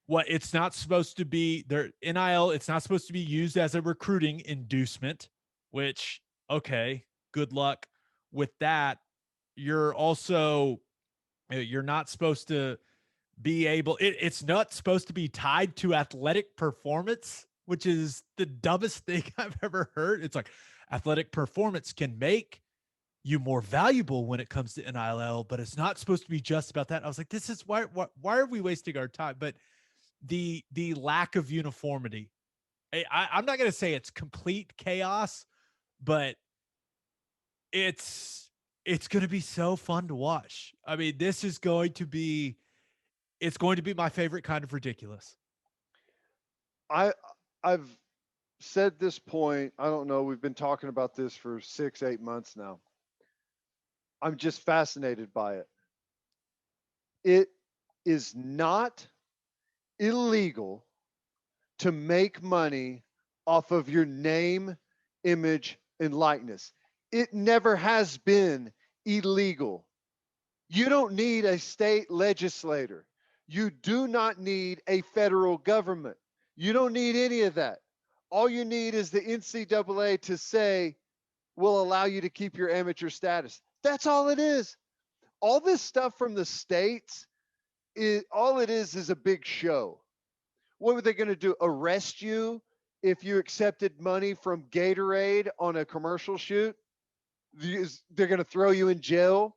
what it's not supposed to be their NIL. It's not supposed to be used as a recruiting inducement, which, okay, good luck with that. You're also, you're not supposed to be able, it's not supposed to be tied to athletic performance, which is the dumbest thing I've ever heard. It's like athletic performance can make you more valuable when it comes to NIL, but it's not supposed to be just about that. I was like, this is why are we wasting our time? But the lack of uniformity, I'm not going to say it's complete chaos, but it's going to be so fun to watch. I mean, this is going to be, it's going to be my favorite kind of ridiculous. I I've said this point. I don't know. We've been talking about this for 6, 8 months now. I'm just fascinated by it. It is not illegal to make money off of your name, image, and likeness. It never has been illegal. You don't need a state legislator. You do not need a federal government. You don't need any of that. All you need is the NCAA to say, we'll allow you to keep your amateur status. That's all it is. All this stuff from the states, all it is a big show. What were they going to do? Arrest you if you accepted money from Gatorade on a commercial shoot? They're going to throw you in jail.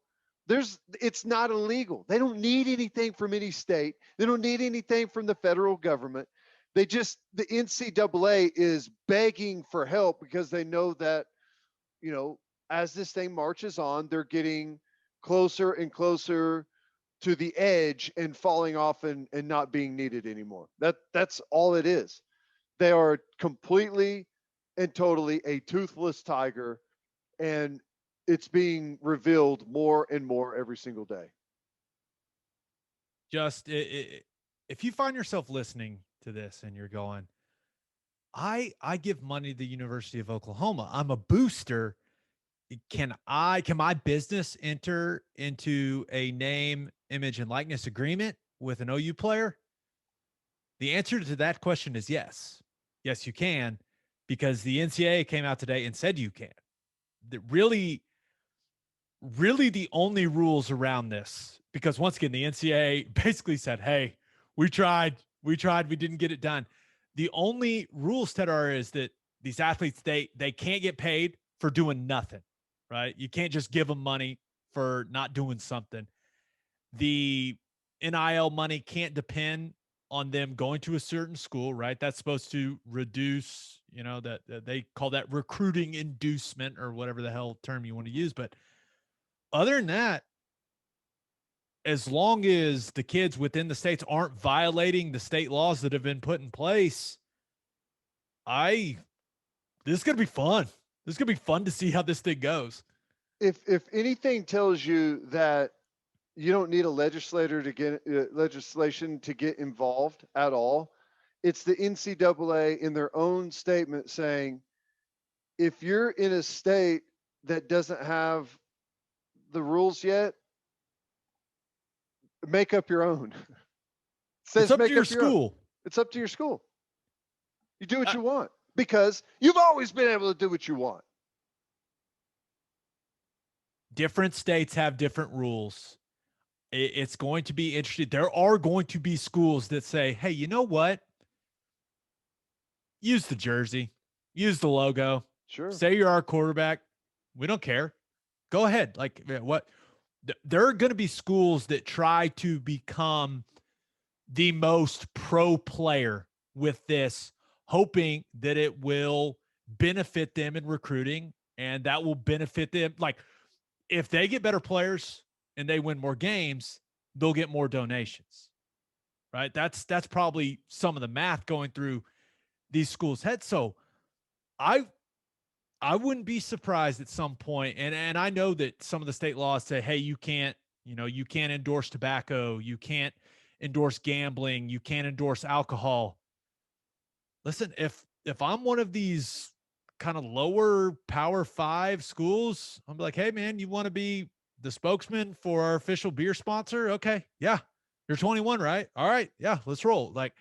It's not illegal. They don't need anything from any state. They don't need anything from the federal government. The NCAA is begging for help because they know that, as this thing marches on, they're getting closer and closer to the edge and falling off and not being needed anymore. That's all it is. They are completely and totally a toothless tiger, and it's being revealed more and more every single day. If you find yourself listening to this and you're going, I give money to the University of Oklahoma, I'm a booster. Can my business enter into a name, image, and likeness agreement with an OU player? The answer to that question is yes. Yes, you can, because the NCAA came out today and said you can. Really the only rules around this, because once again, the NCAA basically said, hey, we tried, we didn't get it done. The only rules, Ted, is that these athletes, they can't get paid for doing nothing, right? You can't just give them money for not doing something. The NIL money can't depend on them going to a certain school, right? That's supposed to reduce, that they call that recruiting inducement or whatever the hell term you want to use. But other than that, as long as the kids within the states aren't violating the state laws that have been put in place, this is going to be fun. This is going to be fun to see how this thing goes. If anything tells you that you don't need a legislation to get involved at all, it's the NCAA in their own statement saying, if you're in a state that doesn't have the rules yet, make up your own. It's up to your school. It's up to your school. You do what you want, because you've always been able to do what you want. Different states have different rules. It's going to be interesting. There are going to be schools that say, hey, you know what? Use the jersey. Use the logo. Sure. Say you're our quarterback. We don't care. Go ahead. Like, what? There are going to be schools that try to become the most pro player with this, hoping that it will benefit them in recruiting, and that will benefit them. Like, if they get better players and they win more games, they'll get more donations, right? That's probably some of the math going through these schools' heads. So I wouldn't be surprised at some point, and I know that some of the state laws say, hey, you can't endorse tobacco, you can't endorse gambling, you can't endorse alcohol. Listen, if I'm one of these kind of lower Power 5 schools, I'm like, hey man, you want to be the spokesman for our official beer sponsor? Okay, yeah, you're 21, right? All right, yeah, let's roll. Like,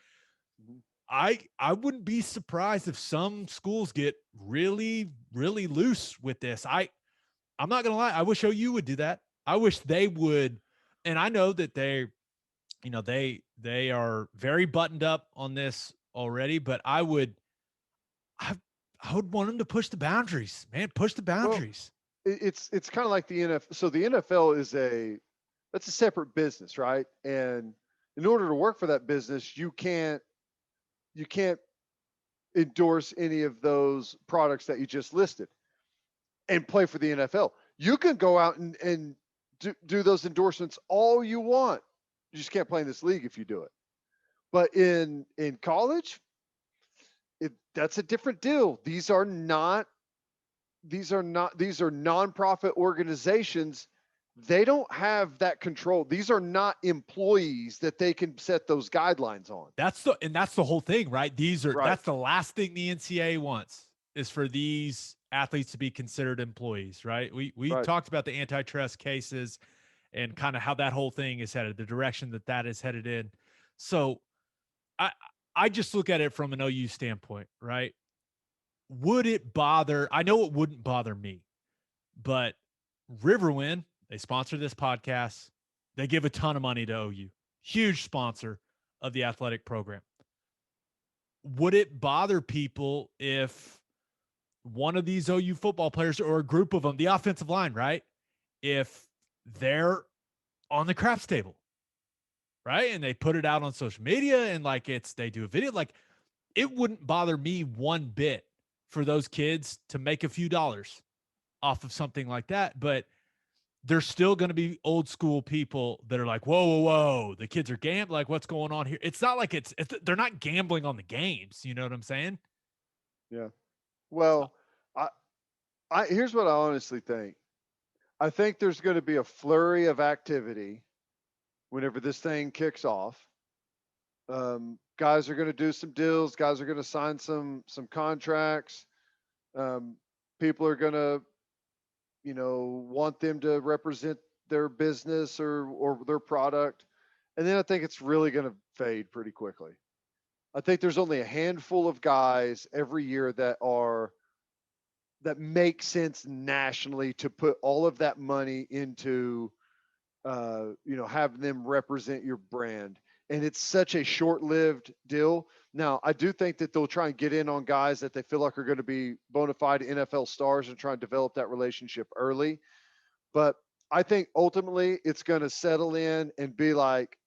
I wouldn't be surprised if some schools get really, really loose with this. I'm not gonna lie, I wish OU would do that. I wish they would, and I know that they are very buttoned up on this already, but I would want them to push the boundaries, man. Push the boundaries. Well, it's kind of like the NFL. So the NFL that's a separate business, right? And in order to work for that business, you can't endorse any of those products that you just listed and play for the NFL. You can go out and do those endorsements all you want. You just can't play in this league if you do it. But in college, that's a different deal. These are nonprofit organizations. They don't have that control. These are not employees that they can set those guidelines on. That's the whole thing, right? That's the last thing the NCAA wants, is for these athletes to be considered employees, right? We talked about the antitrust cases and kind of how that whole thing is headed, the direction that is headed in. So I just look at it from an OU standpoint, right? Would it bother? I know it wouldn't bother me, but Riverwind, they sponsor this podcast. They give a ton of money to OU. Huge sponsor of the athletic program. Would it bother people if one of these OU football players or a group of them, the offensive line, right? If they're on the craps table, right? And they put it out on social media and like they do a video, like it wouldn't bother me one bit for those kids to make a few dollars off of something like that. But there's still going to be old school people that are like, whoa, the kids are gambling. Like, what's going on here? It's not like they're not gambling on the games. You know what I'm saying? Yeah. Well, here's what I honestly think. I think there's going to be a flurry of activity whenever this thing kicks off. Guys are going to do some deals. Guys are going to sign some contracts. People are going to, want them to represent their business or their product. And then I think it's really going to fade pretty quickly. I think there's only a handful of guys every year that make sense nationally to put all of that money into, having them represent your brand. And it's such a short-lived deal. Now, I do think that they'll try and get in on guys that they feel like are going to be bona fide NFL stars and try and develop that relationship early. But I think ultimately it's going to settle in and be like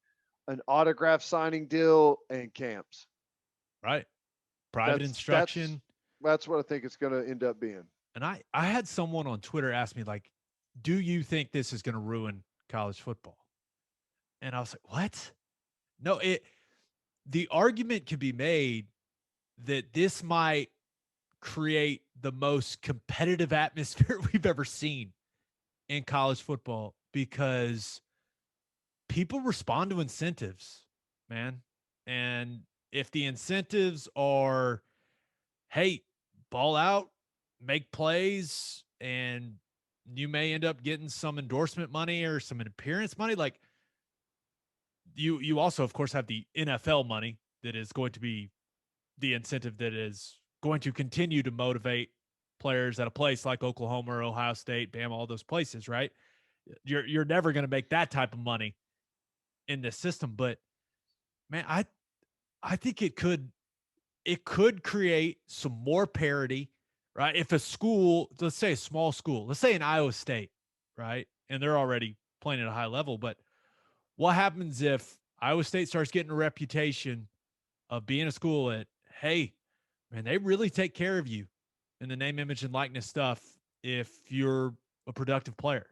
an autograph signing deal and camps. Right. Private instruction. That's what I think it's going to end up being. And I had someone on Twitter ask me, like, do you think this is going to ruin college football? And I was like, what? No, the argument could be made that this might create the most competitive atmosphere we've ever seen in college football because people respond to incentives, man. And if the incentives are, hey, ball out, make plays, and you may end up getting some endorsement money or some appearance money, like you also, of course, have the NFL money that is going to be the incentive that is going to continue to motivate players at a place like Oklahoma or Ohio State, Bama, all those places, right? You're never going to make that type of money in this system, but man, I think it could create some more parity, right? If a school, let's say a small school, let's say an Iowa State, right? And they're already playing at a high level, but what happens if Iowa State starts getting a reputation of being a school that, hey, man, they really take care of you in the name, image, and likeness stuff if you're a productive player?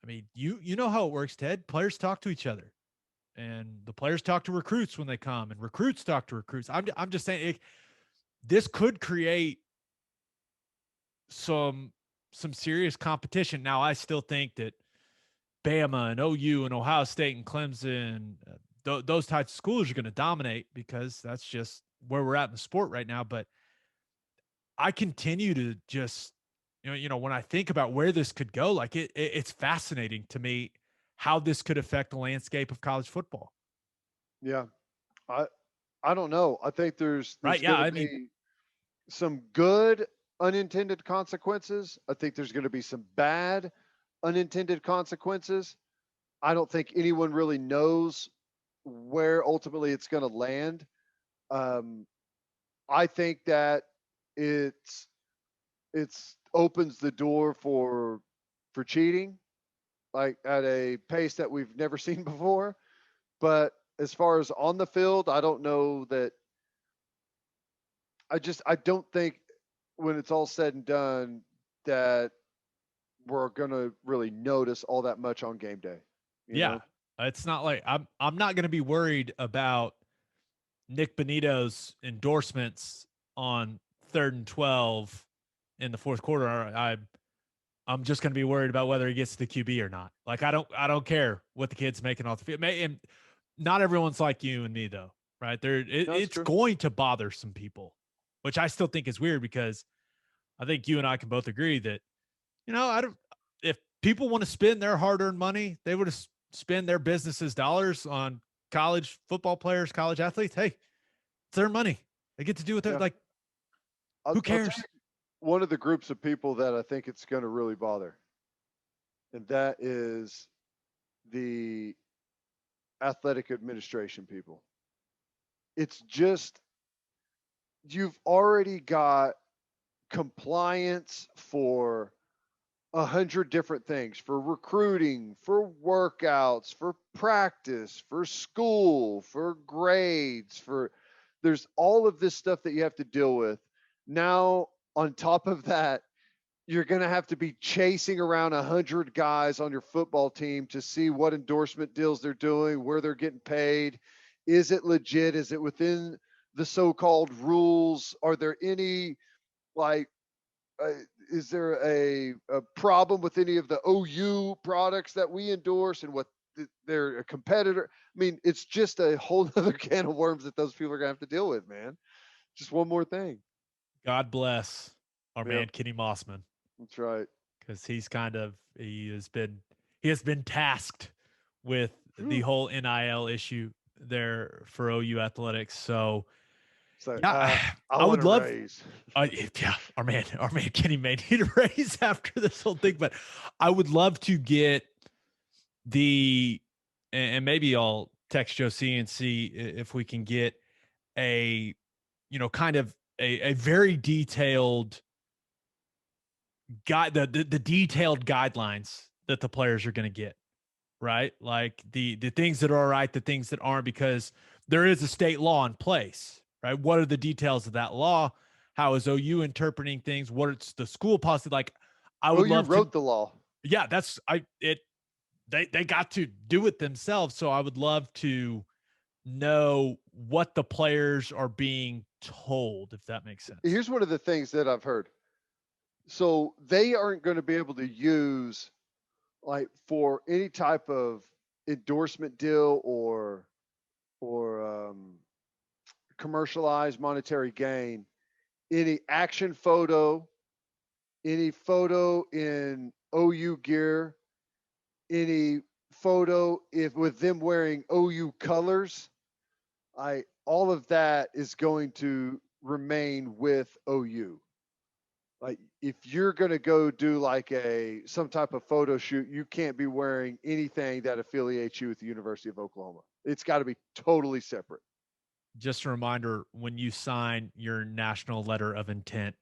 I mean, you know how it works, Ted. Players talk to each other, and the players talk to recruits when they come, and recruits talk to recruits. I'm just saying this could create some serious competition. Now, I still think that Bama and OU and Ohio State and Clemson, those types of schools are going to dominate because that's just where we're at in the sport right now. But I continue to just, when I think about where this could go, like it's fascinating to me how this could affect the landscape of college football. Yeah. I don't know. I think there's right. Yeah. going to be some good unintended consequences. I think there's going to be some bad unintended consequences. I don't think anyone really knows where ultimately it's going to land. I think that it's opens the door for cheating, like at a pace that we've never seen before. But as far as on the field, I don't know that. I don't think when it's all said and done that we're gonna really notice all that much on game day. You know? It's not like I'm not gonna be worried about Nick Benito's endorsements on 3rd and 12 in the fourth quarter. I'm just going to be worried about whether he gets to the QB or not. Like I don't care what the kid's making off the field. And not everyone's like you and me though, right? It's going to bother some people, which I still think is weird because I think you and I can both agree that, if people want to spend their hard-earned money, they would spend their business's dollars on college football players, college athletes. Hey, it's their money. They get to do it. Like, who cares? One of the groups of people that I think it's going to really bother, and that is the athletic administration people. It's just, you've already got compliance for 100 different things, for recruiting, for workouts, for practice, for school, for grades, for there's all of this stuff that you have to deal with. Now, on top of that, you're going to have to be chasing around 100 guys on your football team to see what endorsement deals they're doing, where they're getting paid. Is it legit? Is it within the so-called rules? Are there any, like, uh, is there a problem with any of the OU products that we endorse and what they're a competitor? I mean, it's just a whole other can of worms that those people are going to have to deal with, man. Just one more thing. God bless our Yep. man Kenny Mossman, That's right. because he has been tasked with the whole NIL issue there for OU athletics. So So, yeah, I I want would a love. raise. Yeah, our man Kenny may need a raise after this whole thing, but I would love to get and maybe I'll text Josie and see if we can get a, kind of a very detailed guide, the detailed guidelines that the players are going to get, right? Like the things that are all right, the things that aren't, because there is a state law in place, right? What are the details of that law? How is OU interpreting things? What it's the school policy like? I would You love wrote to. the law. Yeah, they got to do it themselves. So I would love to know what the players are being told, if that makes sense. Here's one of the things that I've heard. So they aren't going to be able to use, like, for any type of endorsement deal or commercialized monetary gain, any action photo, any photo in OU gear, any photo if with them wearing OU colors. All of that is going to remain with OU. Like, if you're going to go do like some type of photo shoot, you can't be wearing anything that affiliates you with the University of Oklahoma. It's got to be totally separate. Just a reminder, when you sign your national letter of intent,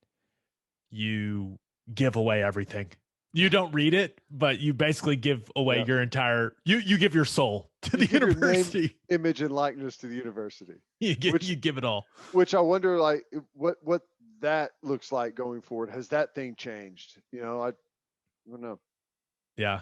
you give away everything. You don't read it, but you basically give away your entire, you give your soul to the university. Your name, image, and likeness to the university. You give it all. Which I wonder, like, what that looks like going forward. Has that thing changed? I don't know. Yeah.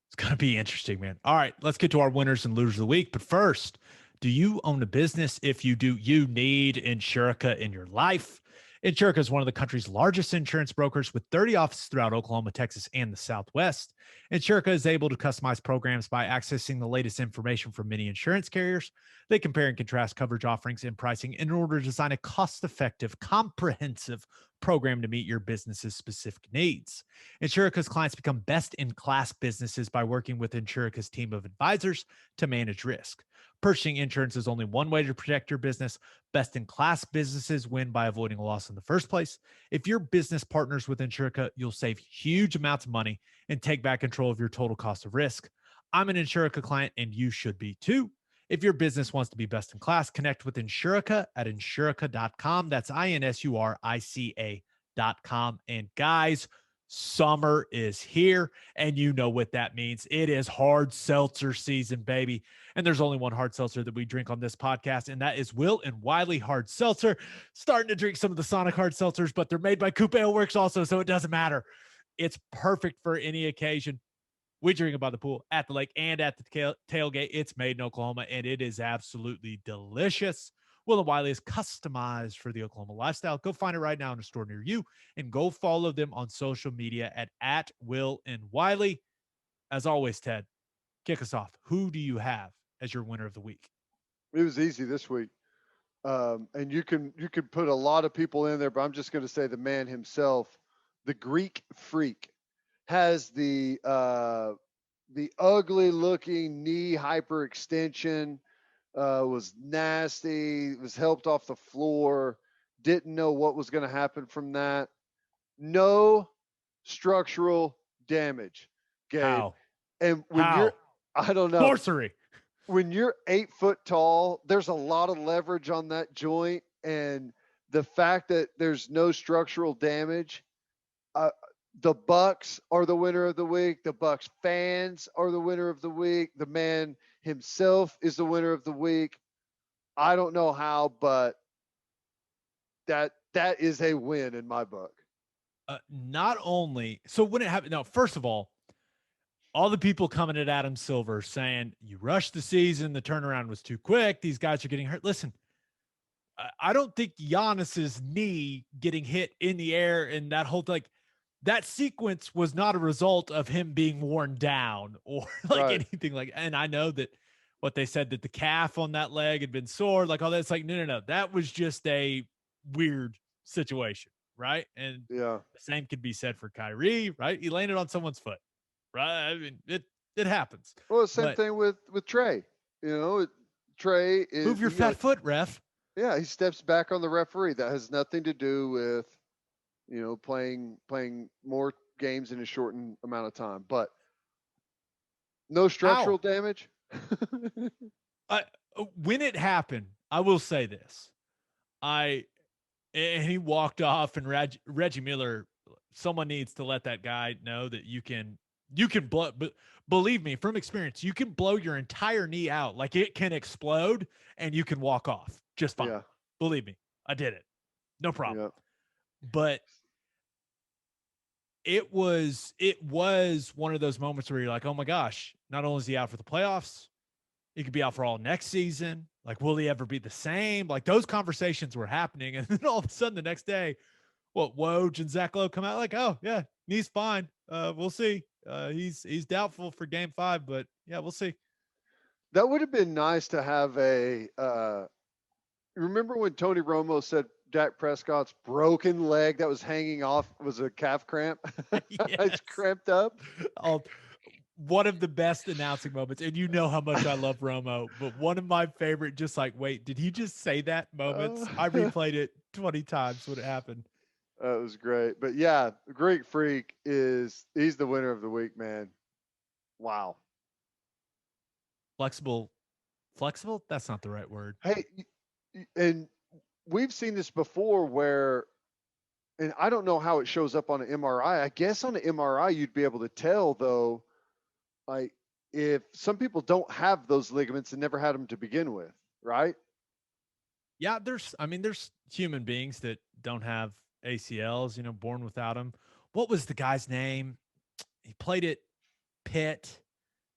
It's going to be interesting, man. All right, let's get to our winners and losers of the week. But first, do you own a business? If you do, you need Insurica in your life. Insurica is one of the country's largest insurance brokers with 30 offices throughout Oklahoma, Texas, and the Southwest. Insurica is able to customize programs by accessing the latest information from many insurance carriers. They compare and contrast coverage offerings and pricing in order to design a cost-effective, comprehensive program to meet your business's specific needs. Insurica's clients become best-in-class businesses by working with Insurica's team of advisors to manage risk. Purchasing insurance is only one way to protect your business. Best-in-class businesses win by avoiding a loss in the first place. If your business partners with Insurica, you'll save huge amounts of money and take back control of your total cost of risk. I'm an Insurica client, and you should be too. If your business wants to be best in class, connect with Insurica at insurica.com. That's INSURICA.com. And guys, summer is here, and you know what that means. It is hard seltzer season, baby. And there's only one hard seltzer that we drink on this podcast, and that is Will and Wiley Hard Seltzer. Starting to drink some of the Sonic Hard Seltzers, but they're made by Coupe Ale Works also, so it doesn't matter. It's perfect for any occasion. We drink it by the pool, at the lake, and at the tailgate. It's made in Oklahoma, and it is absolutely delicious. Will and Wiley is customized for the Oklahoma lifestyle. Go find it right now in a store near you, and go follow them on social media at Will and Wiley. As always, Ted, kick us off. Who do you have as your winner of the week? It was easy this week. And you can put a lot of people in there, but I'm just going to say the man himself, the Greek Freak, has the ugly looking knee hyperextension, was nasty, was helped off the floor, didn't know what was going to happen from that. No structural damage, Gabe. How? And when you're, How? I don't know, Sorcery. when you're 8 foot tall, there's a lot of leverage on that joint. And the fact that there's no structural damage, uh, the Bucks are the winner of the week. The Bucks fans are the winner of the week. The man himself is the winner of the week. I don't know how, but that is a win in my book. Not only, so when it happened, no, first of all the people coming at Adam Silver saying you rushed the season, the turnaround was too quick, these guys are getting hurt. Listen, I don't think Giannis's knee getting hit in the air and that whole like that sequence was not a result of him being worn down or like Right. anything like. And I know that what they said that the calf on that leg had been sore, like all that. It's like no, that was just a weird situation, right? And Yeah. the same could be said for Kyrie, right? He landed on someone's foot, right? I mean, it happens. Well, same But thing with Trey. Trey is move your fat foot, ref. yeah, he steps back on the referee. That has nothing to do with playing more games in a shortened amount of time. But no structural How? damage. When it happened, I will say this. And he walked off, and Reggie Miller, someone needs to let that guy know that you can blow, but believe me, from experience, you can blow your entire knee out. Like it can explode and you can walk off just fine. Yeah. Believe me, I did it. No problem. Yeah. But it was one of those moments where you're like, oh my gosh, not only is he out for the playoffs, he could be out for all next season. Like, will he ever be the same? Like those conversations were happening. And then all of a sudden the next day, Woj and Zach Lowe come out like, oh yeah, knee's fine. We'll see. He's doubtful for game 5, but yeah, we'll see. That would have been nice to have a remember when Tony Romo said Dak Prescott's broken leg that was hanging off was a calf cramp? It's cramped up. One of the best announcing moments, and you know how much I love Romo, but one of my favorite, just like, wait, did he just say that moments? I replayed it 20 times when it happened. That was great. But yeah, Greek Freak he's the winner of the week, man. Wow. Flexible? That's not the right word. Hey, and we've seen this before where, and I don't know how it shows up on an MRI. I guess on an MRI, you'd be able to tell though, like if some people don't have those ligaments and never had them to begin with, right? Yeah, there's human beings that don't have ACLs, born without them. What was the guy's name? He played at Pitt,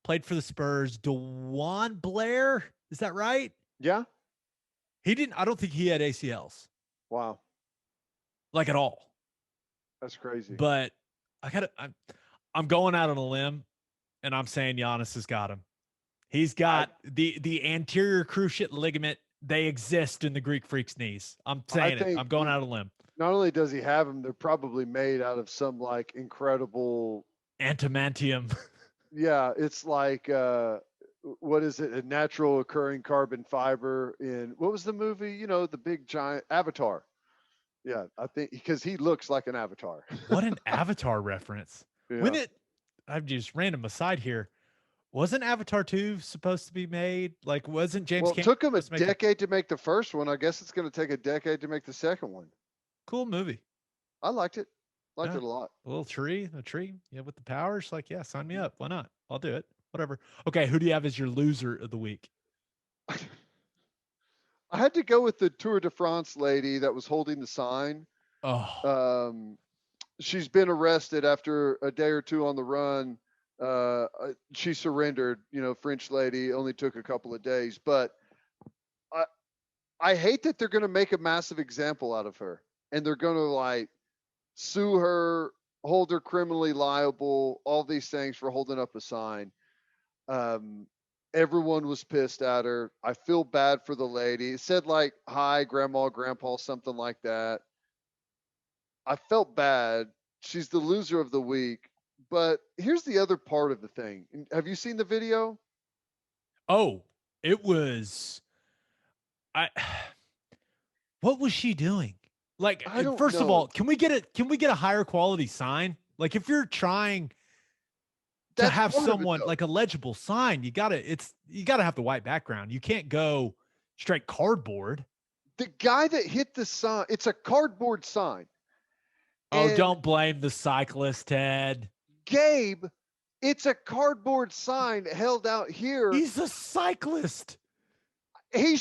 played for the Spurs. DeJuan Blair, is that right? Yeah. I don't think he had ACLs. Wow. Like at all. That's crazy. But I'm going out on a limb, and I'm saying Giannis has got him. He's got the anterior cruciate ligament. They exist in the Greek Freak's knees. I'm saying it. I'm going out on a limb. Not only does he have them, they're probably made out of some like incredible adamantium. Yeah, it's like what is it? A natural occurring carbon fiber in what was the movie? The big giant Avatar. Yeah, I think because he looks like an avatar. What an Avatar reference. Yeah. I've just random aside here. Wasn't Avatar 2 supposed to be made? Like, wasn't James Cameron? It took him a decade to make the first one. I guess it's going to take a decade to make the second one. Cool movie. I liked it. Liked it a lot. A tree, yeah, with the powers. Like, yeah, sign me up. Why not? I'll do it. Whatever. Okay, who do you have as your loser of the week? I had to go with the Tour de France lady that was holding the sign. Oh. She's been arrested after a day or two on the run. She surrendered. French lady, only took a couple of days, but I hate that they're going to make a massive example out of her, and they're going to like sue her, hold her criminally liable, all these things for holding up a sign. Everyone was pissed at her. I feel bad for the lady. It said like, hi, grandma, grandpa, something like that. I felt bad. She's the loser of the week. But here's the other part of the thing. Have you seen the video? Oh, it was. What was she doing? Like, first of all, can we get a higher quality sign? Like, if you're trying to That's have part of it, someone though. like a legible sign, you gotta have the white background. You can't go straight cardboard. The guy that hit the sign, it's a cardboard sign. Oh, And don't blame the cyclist, Ted. Gabe, it's a cardboard sign held out here. He's a cyclist. He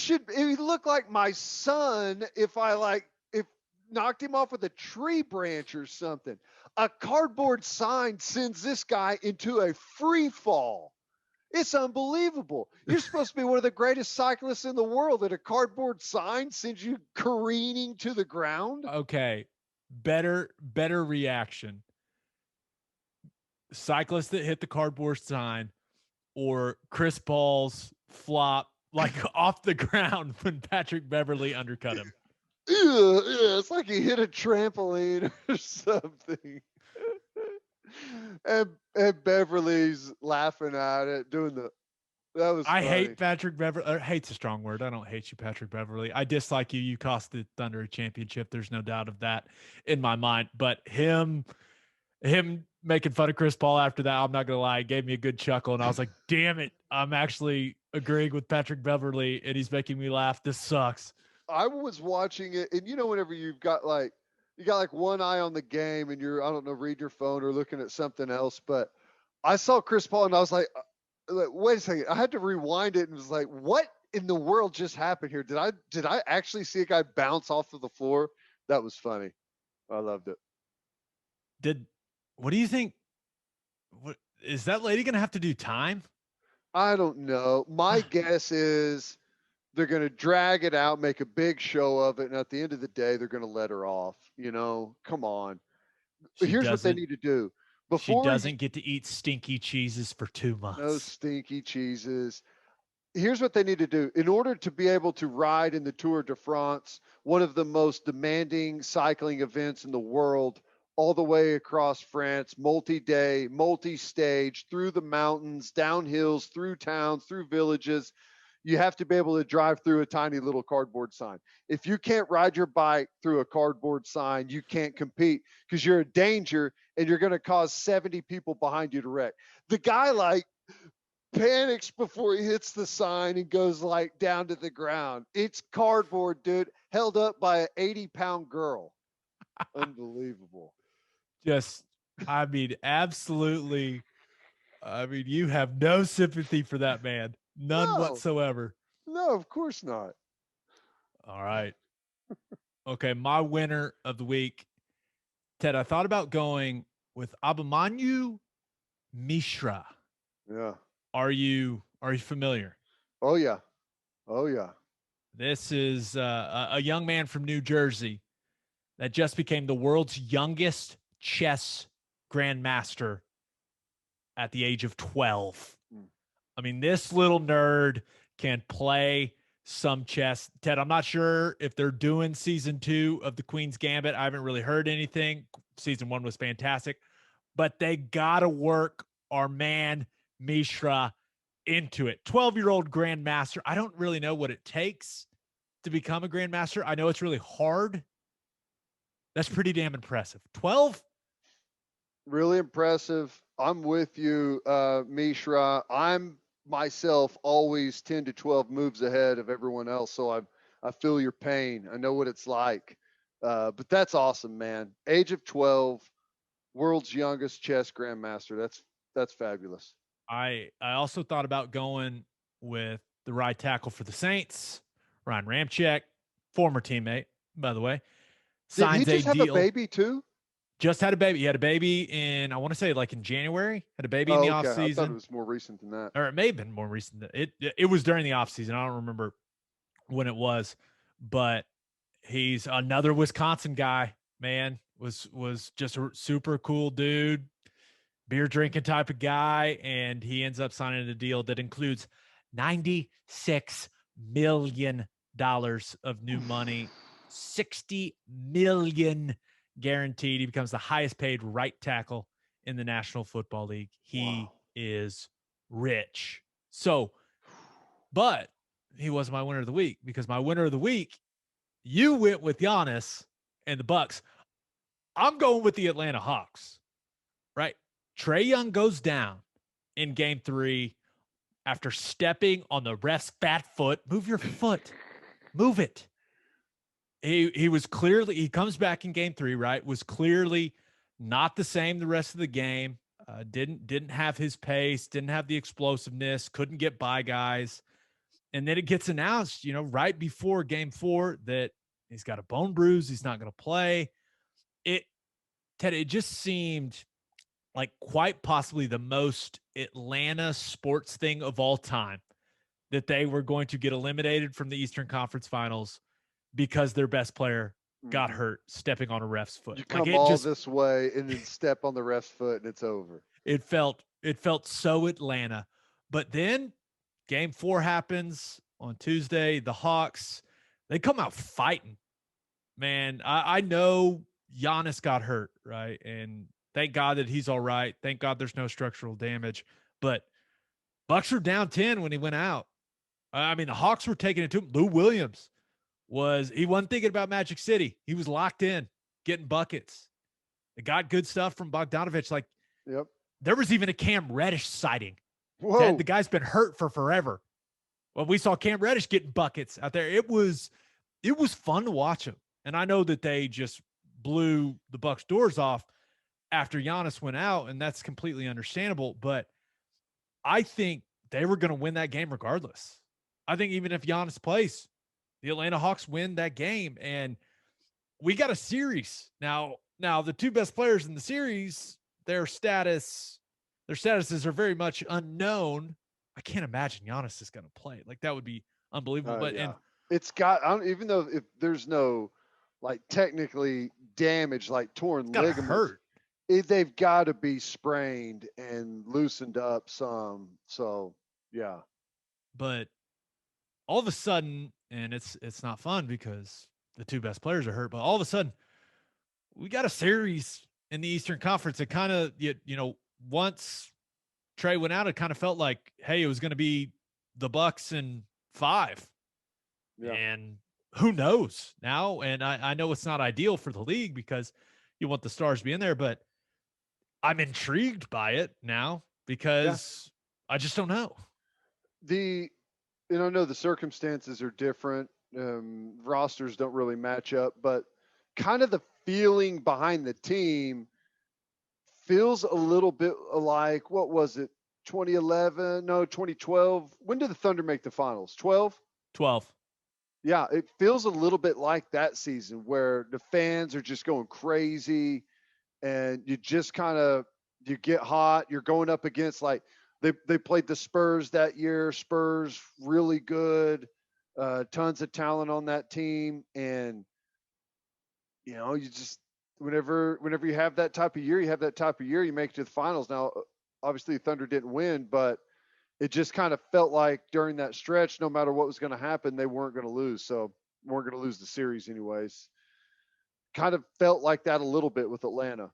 look like my son if if knocked him off with a tree branch or something. A cardboard sign sends this guy into a free fall. It's unbelievable. You're supposed to be one of the greatest cyclists in the world, and a cardboard sign sends you careening to the ground. Okay. Better reaction. Cyclist that hit the cardboard sign or Chris Paul's flop like off the ground when Patrick Beverly undercut him. It's like he hit a trampoline or something. and Beverly's laughing at it, doing the. That was. I funny. hate Patrick Beverly. Hate's a strong word. I don't hate you, Patrick Beverly. I dislike you. You cost the Thunder a championship. There's no doubt of that in my mind. But him making fun of Chris Paul after that, I'm not gonna lie, gave me a good chuckle, and I was like, "Damn it! I'm actually agreeing with Patrick Beverly, and he's making me laugh. This sucks." I was watching it, and whenever you got like one eye on the game, and you're, I don't know, reading your phone or looking at something else, but I saw Chris Paul, and I was like, wait a second, I had to rewind it, and was like, what in the world just happened here? Did I actually see a guy bounce off of the floor? That was funny. I loved it. What do you think? What is that lady gonna have to do time? I don't know. My guess is they're going to drag it out, make a big show of it, and at the end of the day, they're going to let her off. Come on. Here's what they need to do. She doesn't get to eat stinky cheeses for 2 months. No stinky cheeses. Here's what they need to do. In order to be able to ride in the Tour de France, one of the most demanding cycling events in the world, all the way across France, multi-day, multi-stage, through the mountains, down hills, through towns, through villages, you have to be able to drive through a tiny little cardboard sign. If you can't ride your bike through a cardboard sign, you can't compete because you're a danger and you're going to cause 70 people behind you to wreck. The guy panics before he hits the sign and goes down to the ground. It's cardboard, dude, held up by an 80-pound girl. Unbelievable. Absolutely. You have no sympathy for that man. None whatsoever. No, of course not. All right. Okay, my winner of the week, Ted, I thought about going with Abhimanyu Mishra. Yeah. Are you familiar? Oh, yeah. This is a young man from New Jersey that just became the world's youngest chess grandmaster at the age of 12. This little nerd can play some chess. Ted, I'm not sure if they're doing season 2 of the Queen's Gambit. I haven't really heard anything. Season 1 was fantastic, but they got to work our man Mishra into it. 12-year-old grandmaster. I don't really know what it takes to become a grandmaster. I know it's really hard. That's pretty damn impressive. 12? Really impressive. I'm with you, Mishra. I'm myself always 10 to 12 moves ahead of everyone else, so I feel your pain. I know what it's like. But that's awesome, man. Age of 12, world's youngest chess grandmaster. That's fabulous. I also thought about going with the right tackle for the Saints, Ryan Ramczyk, former teammate, by the way. Did he just have a baby too? Just had a baby. He had a baby in, I want to say in January, had a baby in the offseason. I thought it was more recent than that. Or it may have been more recent. It was during the offseason. I don't remember when it was, but he's another Wisconsin guy, man. Was just a super cool dude, beer drinking type of guy. And he ends up signing a deal that includes $96 million of new money, $60 million guaranteed. He becomes the highest paid right tackle in the National Football League. He is rich. So, but he was my winner of the week because my winner of the week, you went with Giannis and the Bucks. I'm going with the Atlanta Hawks, right? Trae Young goes down. in game 3 after stepping on the ref's fat foot. Move your foot. Move it. He was clearly, he comes back in game 3, right? Was clearly not the same the rest of the game. Didn't have his pace, didn't have the explosiveness, couldn't get by guys. And then it gets announced, right before game 4 that he's got a bone bruise. He's not going to play. It just seemed like quite possibly the most Atlanta sports thing of all time that they were going to get eliminated from the Eastern Conference Finals because their best player got hurt stepping on a ref's foot. You come this way and then step on the ref's foot and it's over. It felt so Atlanta. But then game 4 happens on Tuesday. The Hawks, they come out fighting. Man, I know Giannis got hurt, right? And thank God that he's all right. Thank God there's no structural damage. But Bucks were down 10 when he went out. I mean, the Hawks were taking it to him. Lou Williams wasn't thinking about Magic City. He was locked in, getting buckets. They got good stuff from Bogdanovich. Like, yep. There was even a Cam Reddish sighting. Whoa. The guy's been hurt for forever. Well, we saw Cam Reddish getting buckets out there. It was fun to watch him. And I know that they just blew the Bucks' doors off after Giannis went out, and that's completely understandable. But I think they were going to win that game regardless. I think even if Giannis plays, the Atlanta Hawks win that game, and we got a series. Now the two best players in the series, their statuses are very much unknown. I can't imagine Giannis is going to play. Like, that would be unbelievable. But yeah. And it's got, even though if there's no like technically damage, like torn ligaments, hurt. They've got to be sprained and loosened up some. So yeah. But all of a sudden, and it's not fun because the two best players are hurt, but all of a sudden we got a series in the Eastern Conference. It kind of, once Trey went out, it kind of felt like, hey, it was going to be the Bucks in 5. Yeah. And who knows now? And I know it's not ideal for the league because you want the stars to be in there, but I'm intrigued by it now because I just don't know. I know the circumstances are different. Rosters don't really match up, but kind of the feeling behind the team feels a little bit like, what was it? 2011? No, 2012. When did the Thunder make the finals? 12? 12. Yeah, it feels a little bit like that season where the fans are just going crazy and you just you get hot. You're going up against, like, they played the Spurs that year. Spurs, really good, tons of talent on that team. And, you just, whenever you have that type of year, you make it to the finals. Now, obviously Thunder didn't win, but it just kind of felt like during that stretch, no matter what was going to happen, they weren't going to lose. So weren't going to lose the series anyways. Kind of felt like that a little bit with Atlanta.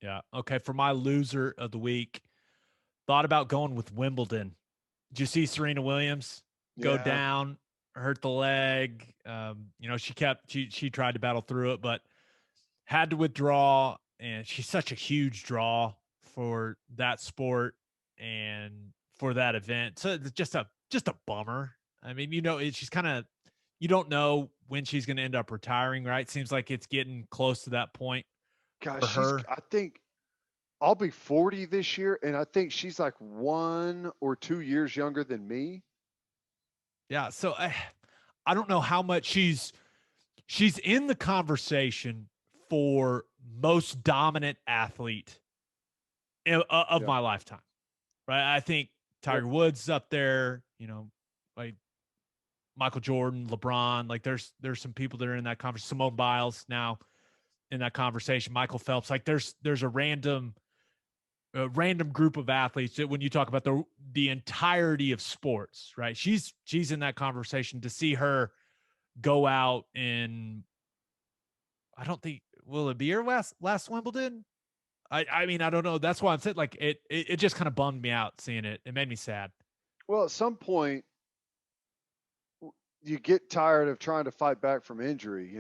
Yeah. Okay. For my loser of the week, thought about going with Wimbledon. Did you see Serena Williams go down, hurt the leg? She tried to battle through it, but had to withdraw. And she's such a huge draw for that sport and for that event. So it's just a bummer. I mean, she's kind of, you don't know when she's going to end up retiring, right? Seems like it's getting close to that point. Gosh, I think I'll be 40 this year, and I think she's like 1 or 2 years younger than me. Yeah, so I don't know how much she's in the conversation for most dominant athlete of my lifetime, right? I think Tiger Woods is up there, like Michael Jordan, LeBron. Like there's some people that are in that conversation. Simone Biles now in that conversation. Michael Phelps. Like there's a random group of athletes that when you talk about the entirety of sports, right? She's in that conversation. To see her go out in, I don't think, will it be her last Wimbledon? I mean, I don't know. That's why I'm saying, like, it just kind of bummed me out seeing it. It made me sad. Well, at some point you get tired of trying to fight back from injury,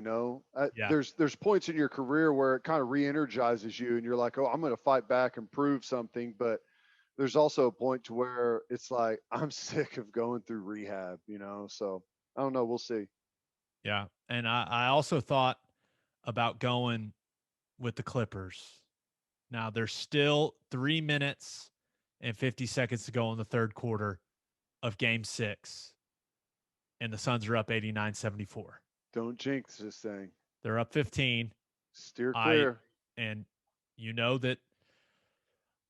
There's points in your career where it kind of re-energizes you and you're like, oh, I'm going to fight back and prove something. But there's also a point to where it's like I'm sick of going through rehab, So I don't know. We'll see. Yeah. And I also thought about going with the Clippers. Now there's still 3 minutes and 50 seconds to go in the third quarter of game 6. And the Suns are up 89-74. Don't jinx this thing. They're up 15. Steer clear. And you know that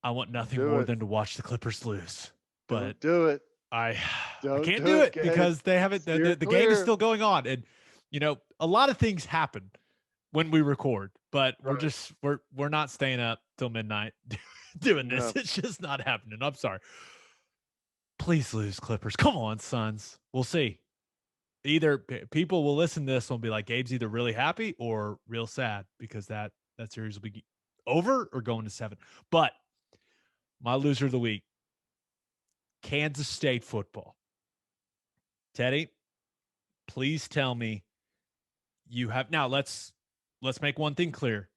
I want nothing do more it. than to watch the Clippers lose. But Don't do it. I Don't can't do it Gabe. because they haven't. The game is still going on, and a lot of things happen when we record. But we're not staying up till midnight doing this. No. It's just not happening. I'm sorry. Please lose, Clippers. Come on, Suns. We'll see. Either people will listen to this and be like, Gabe's either really happy or real sad because that series will be over or going to 7. But my loser of the week, Kansas State football. Teddy, please tell me you have. Now let's make one thing clear.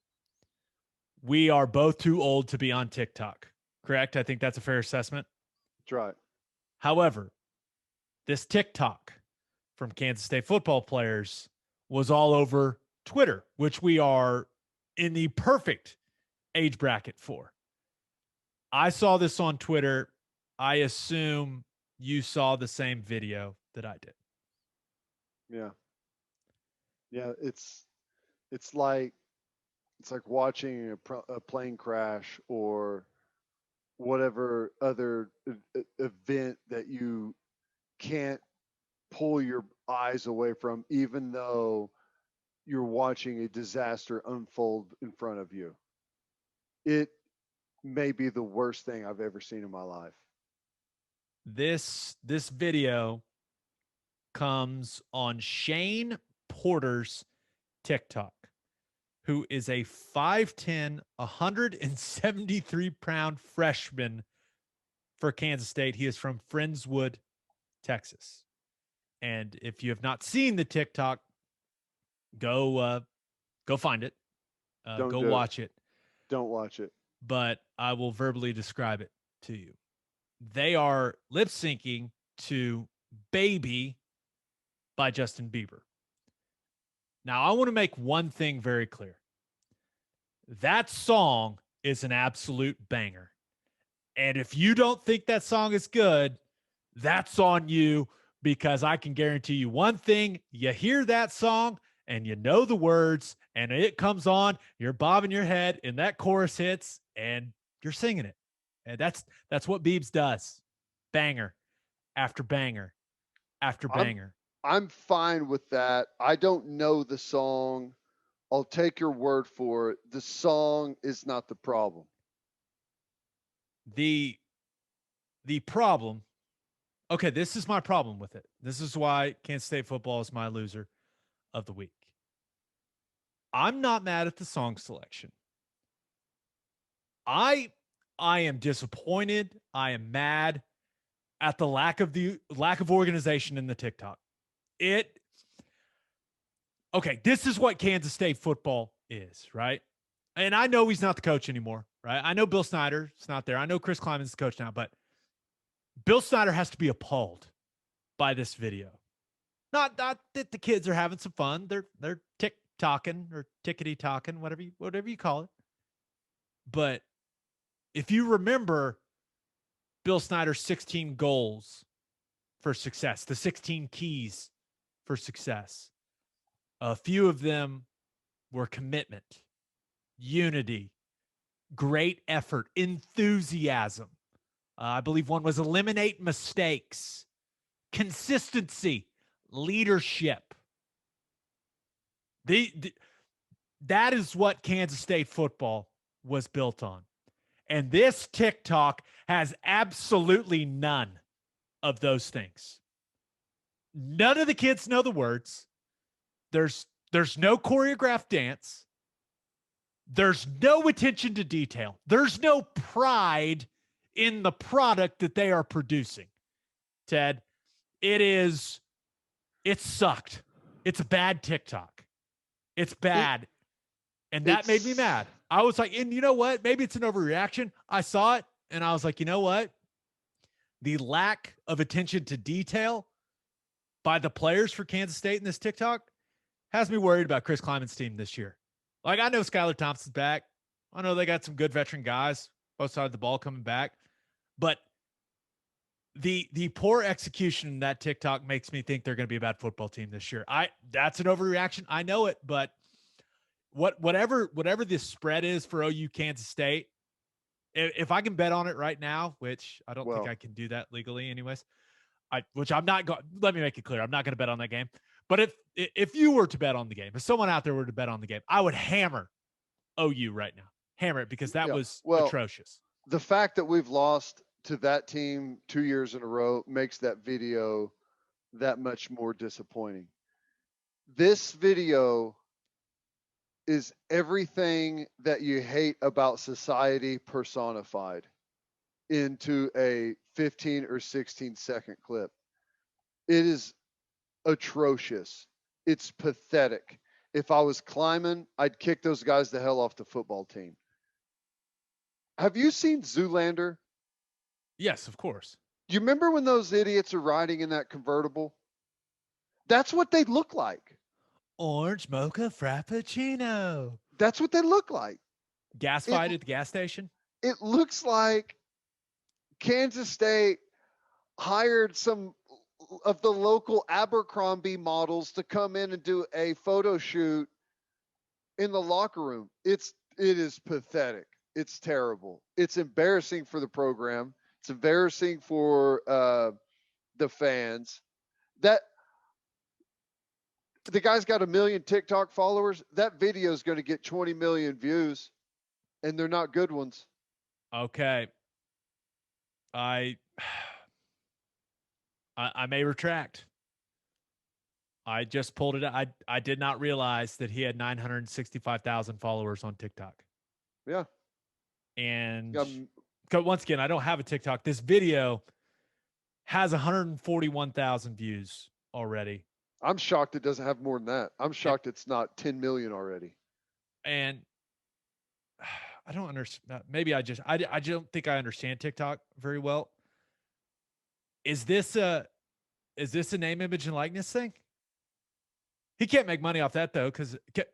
We are both too old to be on TikTok, correct? I think that's a fair assessment. That's right. However, this TikTok from Kansas State football players was all over Twitter, which we are in the perfect age bracket for. I saw this on Twitter. I assume you saw the same video that I did. Yeah. Yeah, it's like watching a plane crash or whatever other event that you can't pull your eyes away from, even though you're watching a disaster unfold in front of you. It may be the worst thing I've ever seen in my life. This video comes on Shane Porter's TikTok, who is a 5'10", 173-pound freshman for Kansas State. He is from Friendswood, Texas. And if you have not seen the TikTok, go find it. Go watch it. Don't watch it. But I will verbally describe it to you. They are lip syncing to Baby by Justin Bieber. Now, I want to make one thing very clear. That song is an absolute banger. And if you don't think that song is good, that's on you, because I can guarantee you one thing. You hear that song and you know the words and it comes on, you're bobbing your head and that chorus hits and you're singing it. And that's what Biebs does. Banger after banger after banger. I'm fine with that. I don't know the song. I'll take your word for it. The song is not the problem. The problem. Okay, this is my problem with it. This is why Kansas State football is my loser of the week. I'm not mad at the song selection. I am disappointed. I am mad at the lack of organization in the TikTok. Okay, this is what Kansas State football is, right? And I know he's not the coach anymore, right? I know Bill Snyder's not there. I know Chris Kleiman's the coach now, but Bill Snyder has to be appalled by this video. Not that the kids are having some fun. They're tick-tocking or tickety-talking, whatever you call it. But if you remember Bill Snyder's 16 goals for success, the 16 keys for success, a few of them were commitment, unity, great effort, enthusiasm. I believe one was eliminate mistakes, consistency, leadership. That is what Kansas State football was built on. And this TikTok has absolutely none of those things. None of the kids know the words. There's no choreographed dance. There's no attention to detail. There's no pride in the product that they are producing. Ted, it sucked. It's a bad TikTok. It's bad. And that made me mad. I was like, and you know what? Maybe it's an overreaction. I saw it And I was like, you know what? The lack of attention to detail by the players for Kansas State in this TikTok has me worried about Chris Kleiman's team this year. Like, I know Skylar Thompson's back. I know they got some good veteran guys, both sides of the ball coming back. But the poor execution in that TikTok makes me think they're going to be a bad football team this year. That's an overreaction. I know it, but whatever this spread is for OU Kansas State, if I can bet on it right now, which I don't think I can do that legally anyways, which I'm not going. Let me make it clear, I'm not going to bet on that game. But if you were to bet on the game, if someone out there were to bet on the game, I would hammer OU right now. Hammer it, because that was atrocious. The fact that we've lost to that team 2 years in a row makes that video that much more disappointing. This video is everything that you hate about society personified into a 15 or 16-second clip. It is atrocious. It's pathetic. If I was Kleiman, I'd kick those guys the hell off the football team. Have you seen Zoolander? Yes, of course. Do you remember when those idiots are riding in that convertible? That's what they look like. Orange mocha frappuccino. That's what they look like. Gas fight at the gas station? It looks like Kansas State hired some of the local Abercrombie models to come in and do a photo shoot in the locker room. It is pathetic. It's terrible. It's embarrassing for the program. It's embarrassing for the fans. That the guy's got 1 million TikTok followers. That video is going to get 20 million views, and they're not good ones. Okay. I may retract. I just pulled it out. I did not realize that he had 965,000 followers on TikTok. Yeah. And once again, I don't have a TikTok. This video has 141,000 views already. I'm shocked it doesn't have more than that. I'm shocked it's not 10 million already. And I don't understand. Maybe I don't think I understand TikTok very well. Is this a name, image, and likeness thing? He can't make money off that though, because can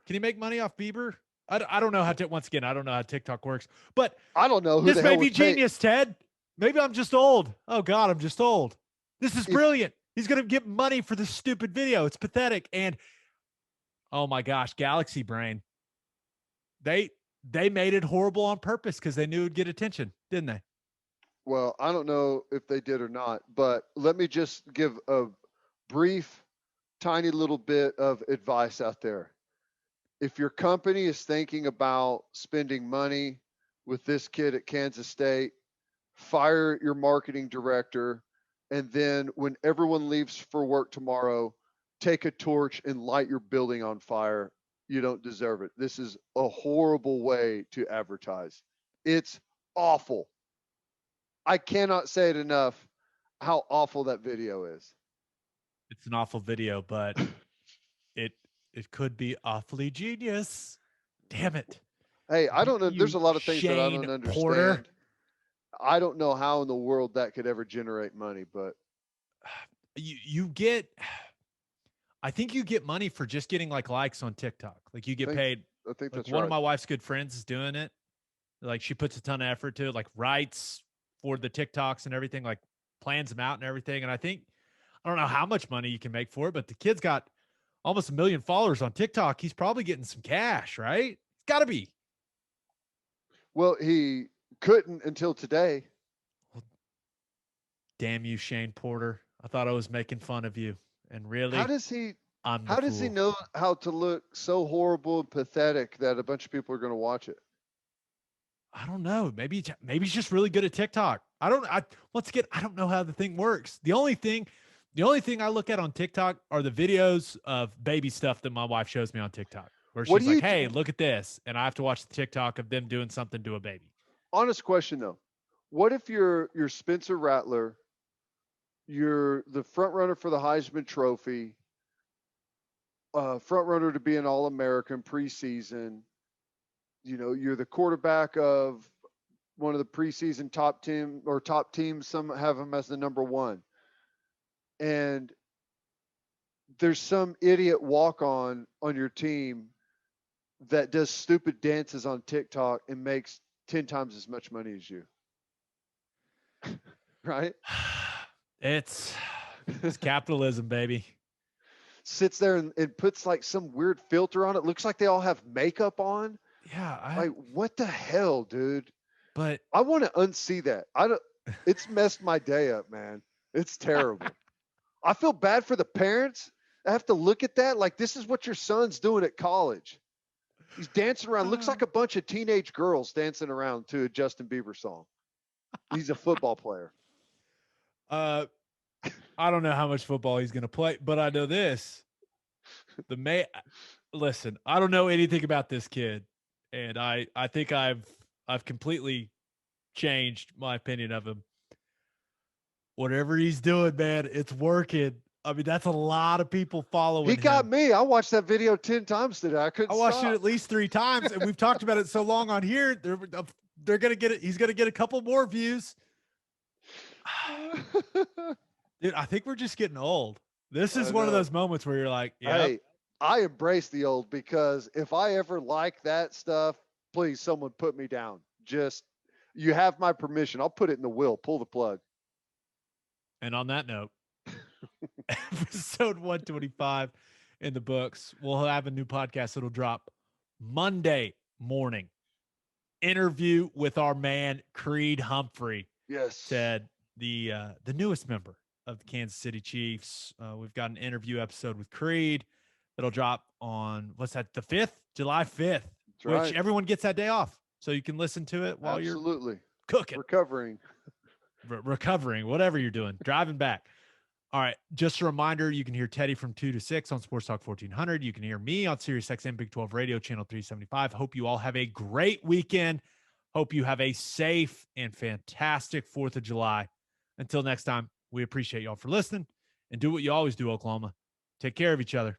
he make money off Bieber? I don't know how to. Once again, I don't know how TikTok works, but I don't know who this may be genius, Ted. Maybe I'm just old. Oh God, I'm just old. This is brilliant. He's gonna get money for this stupid video. It's pathetic. And oh my gosh, Galaxy Brain. They made it horrible on purpose because they knew it would get attention, didn't they? Well, I don't know if they did or not, but let me just give a brief, tiny little bit of advice out there. If your company is thinking about spending money with this kid at Kansas State, fire your marketing director, and then when everyone leaves for work tomorrow, take a torch and light your building on fire. You don't deserve it. This is a horrible way to advertise. It's awful. I cannot say it enough how awful that video is. It's an awful video, but it could be awfully genius. Damn it. Hey, I don't know. There's a lot of things that I don't understand. Porter. I don't know how in the world that could ever generate money, but you get, I think you get money for just getting like likes on TikTok. Like you get paid. I think that's one of my wife's good friends is doing it. Like she puts a ton of effort to it, like writes for the TikToks and everything, like plans them out and everything. And I don't know how much money you can make for it, but the kid's got almost 1 million followers on TikTok. He's probably getting some cash, right? It's got to be. Well, he couldn't until today. Damn you, Shane Porter. I thought I was making fun of you. And really, how does he know how to look so horrible and pathetic that a bunch of people are going to watch it? I don't know. Maybe he's just really good at TikTok. Once again, I don't know how the thing works. The only thing I look at on TikTok are the videos of baby stuff that my wife shows me on TikTok, where she's like, hey, look at this. And I have to watch the TikTok of them doing something to a baby. Honest question though. What if you're Spencer Rattler, you're the front runner for the Heisman Trophy, front runner to be an All-American preseason, you know, you're the quarterback of one of the preseason top teams. Some have them as the number one. And there's some idiot walk on your team that does stupid dances on TikTok and makes 10 times as much money as you. Right? It's capitalism, baby. Sits there and puts like some weird filter on it. Looks like they all have makeup on. Yeah. Like, what the hell, dude? But I want to unsee that. It's messed my day up, man. It's terrible. I feel bad for the parents. I have to look at that. Like, this is what your son's doing at college. He's dancing around. Looks like a bunch of teenage girls dancing around to a Justin Bieber song. He's a football player. I don't know how much football he's going to play, but I know this. Listen, I don't know anything about this kid, and I think I've completely changed my opinion of him. Whatever he's doing, man, it's working. I mean, that's a lot of people following him. He got me. I watched that video 10 times today. I watched it at least 3 times, and we've talked about it so long on here. They're going to get it. He's going to get a couple more views. Dude, I think we're just getting old. This is one of those moments where you're like, yeah. Hey, I embrace the old, because if I ever like that stuff, please, someone put me down. Just, you have my permission. I'll put it in the will. Pull the plug. And on that note, episode 125 in the books. We'll have a new podcast that'll drop Monday morning. Interview with our man Creed Humphrey. Yes. Said the newest member of the Kansas City Chiefs. We've got an interview episode with Creed that'll drop on, what's that, the 5th? July 5th, which everyone gets that day off. So you can listen to it while you're cooking. Recovering, whatever you're doing, driving back. All right, just a reminder, you can hear Teddy from 2 to 6 on Sports Talk 1400. You can hear me on Sirius XM Big 12 Radio, channel 375. Hope you all have a great weekend. Hope you have a safe and fantastic 4th of July. Until next time, we appreciate y'all for listening, and do what you always do, Oklahoma. Take care of each other.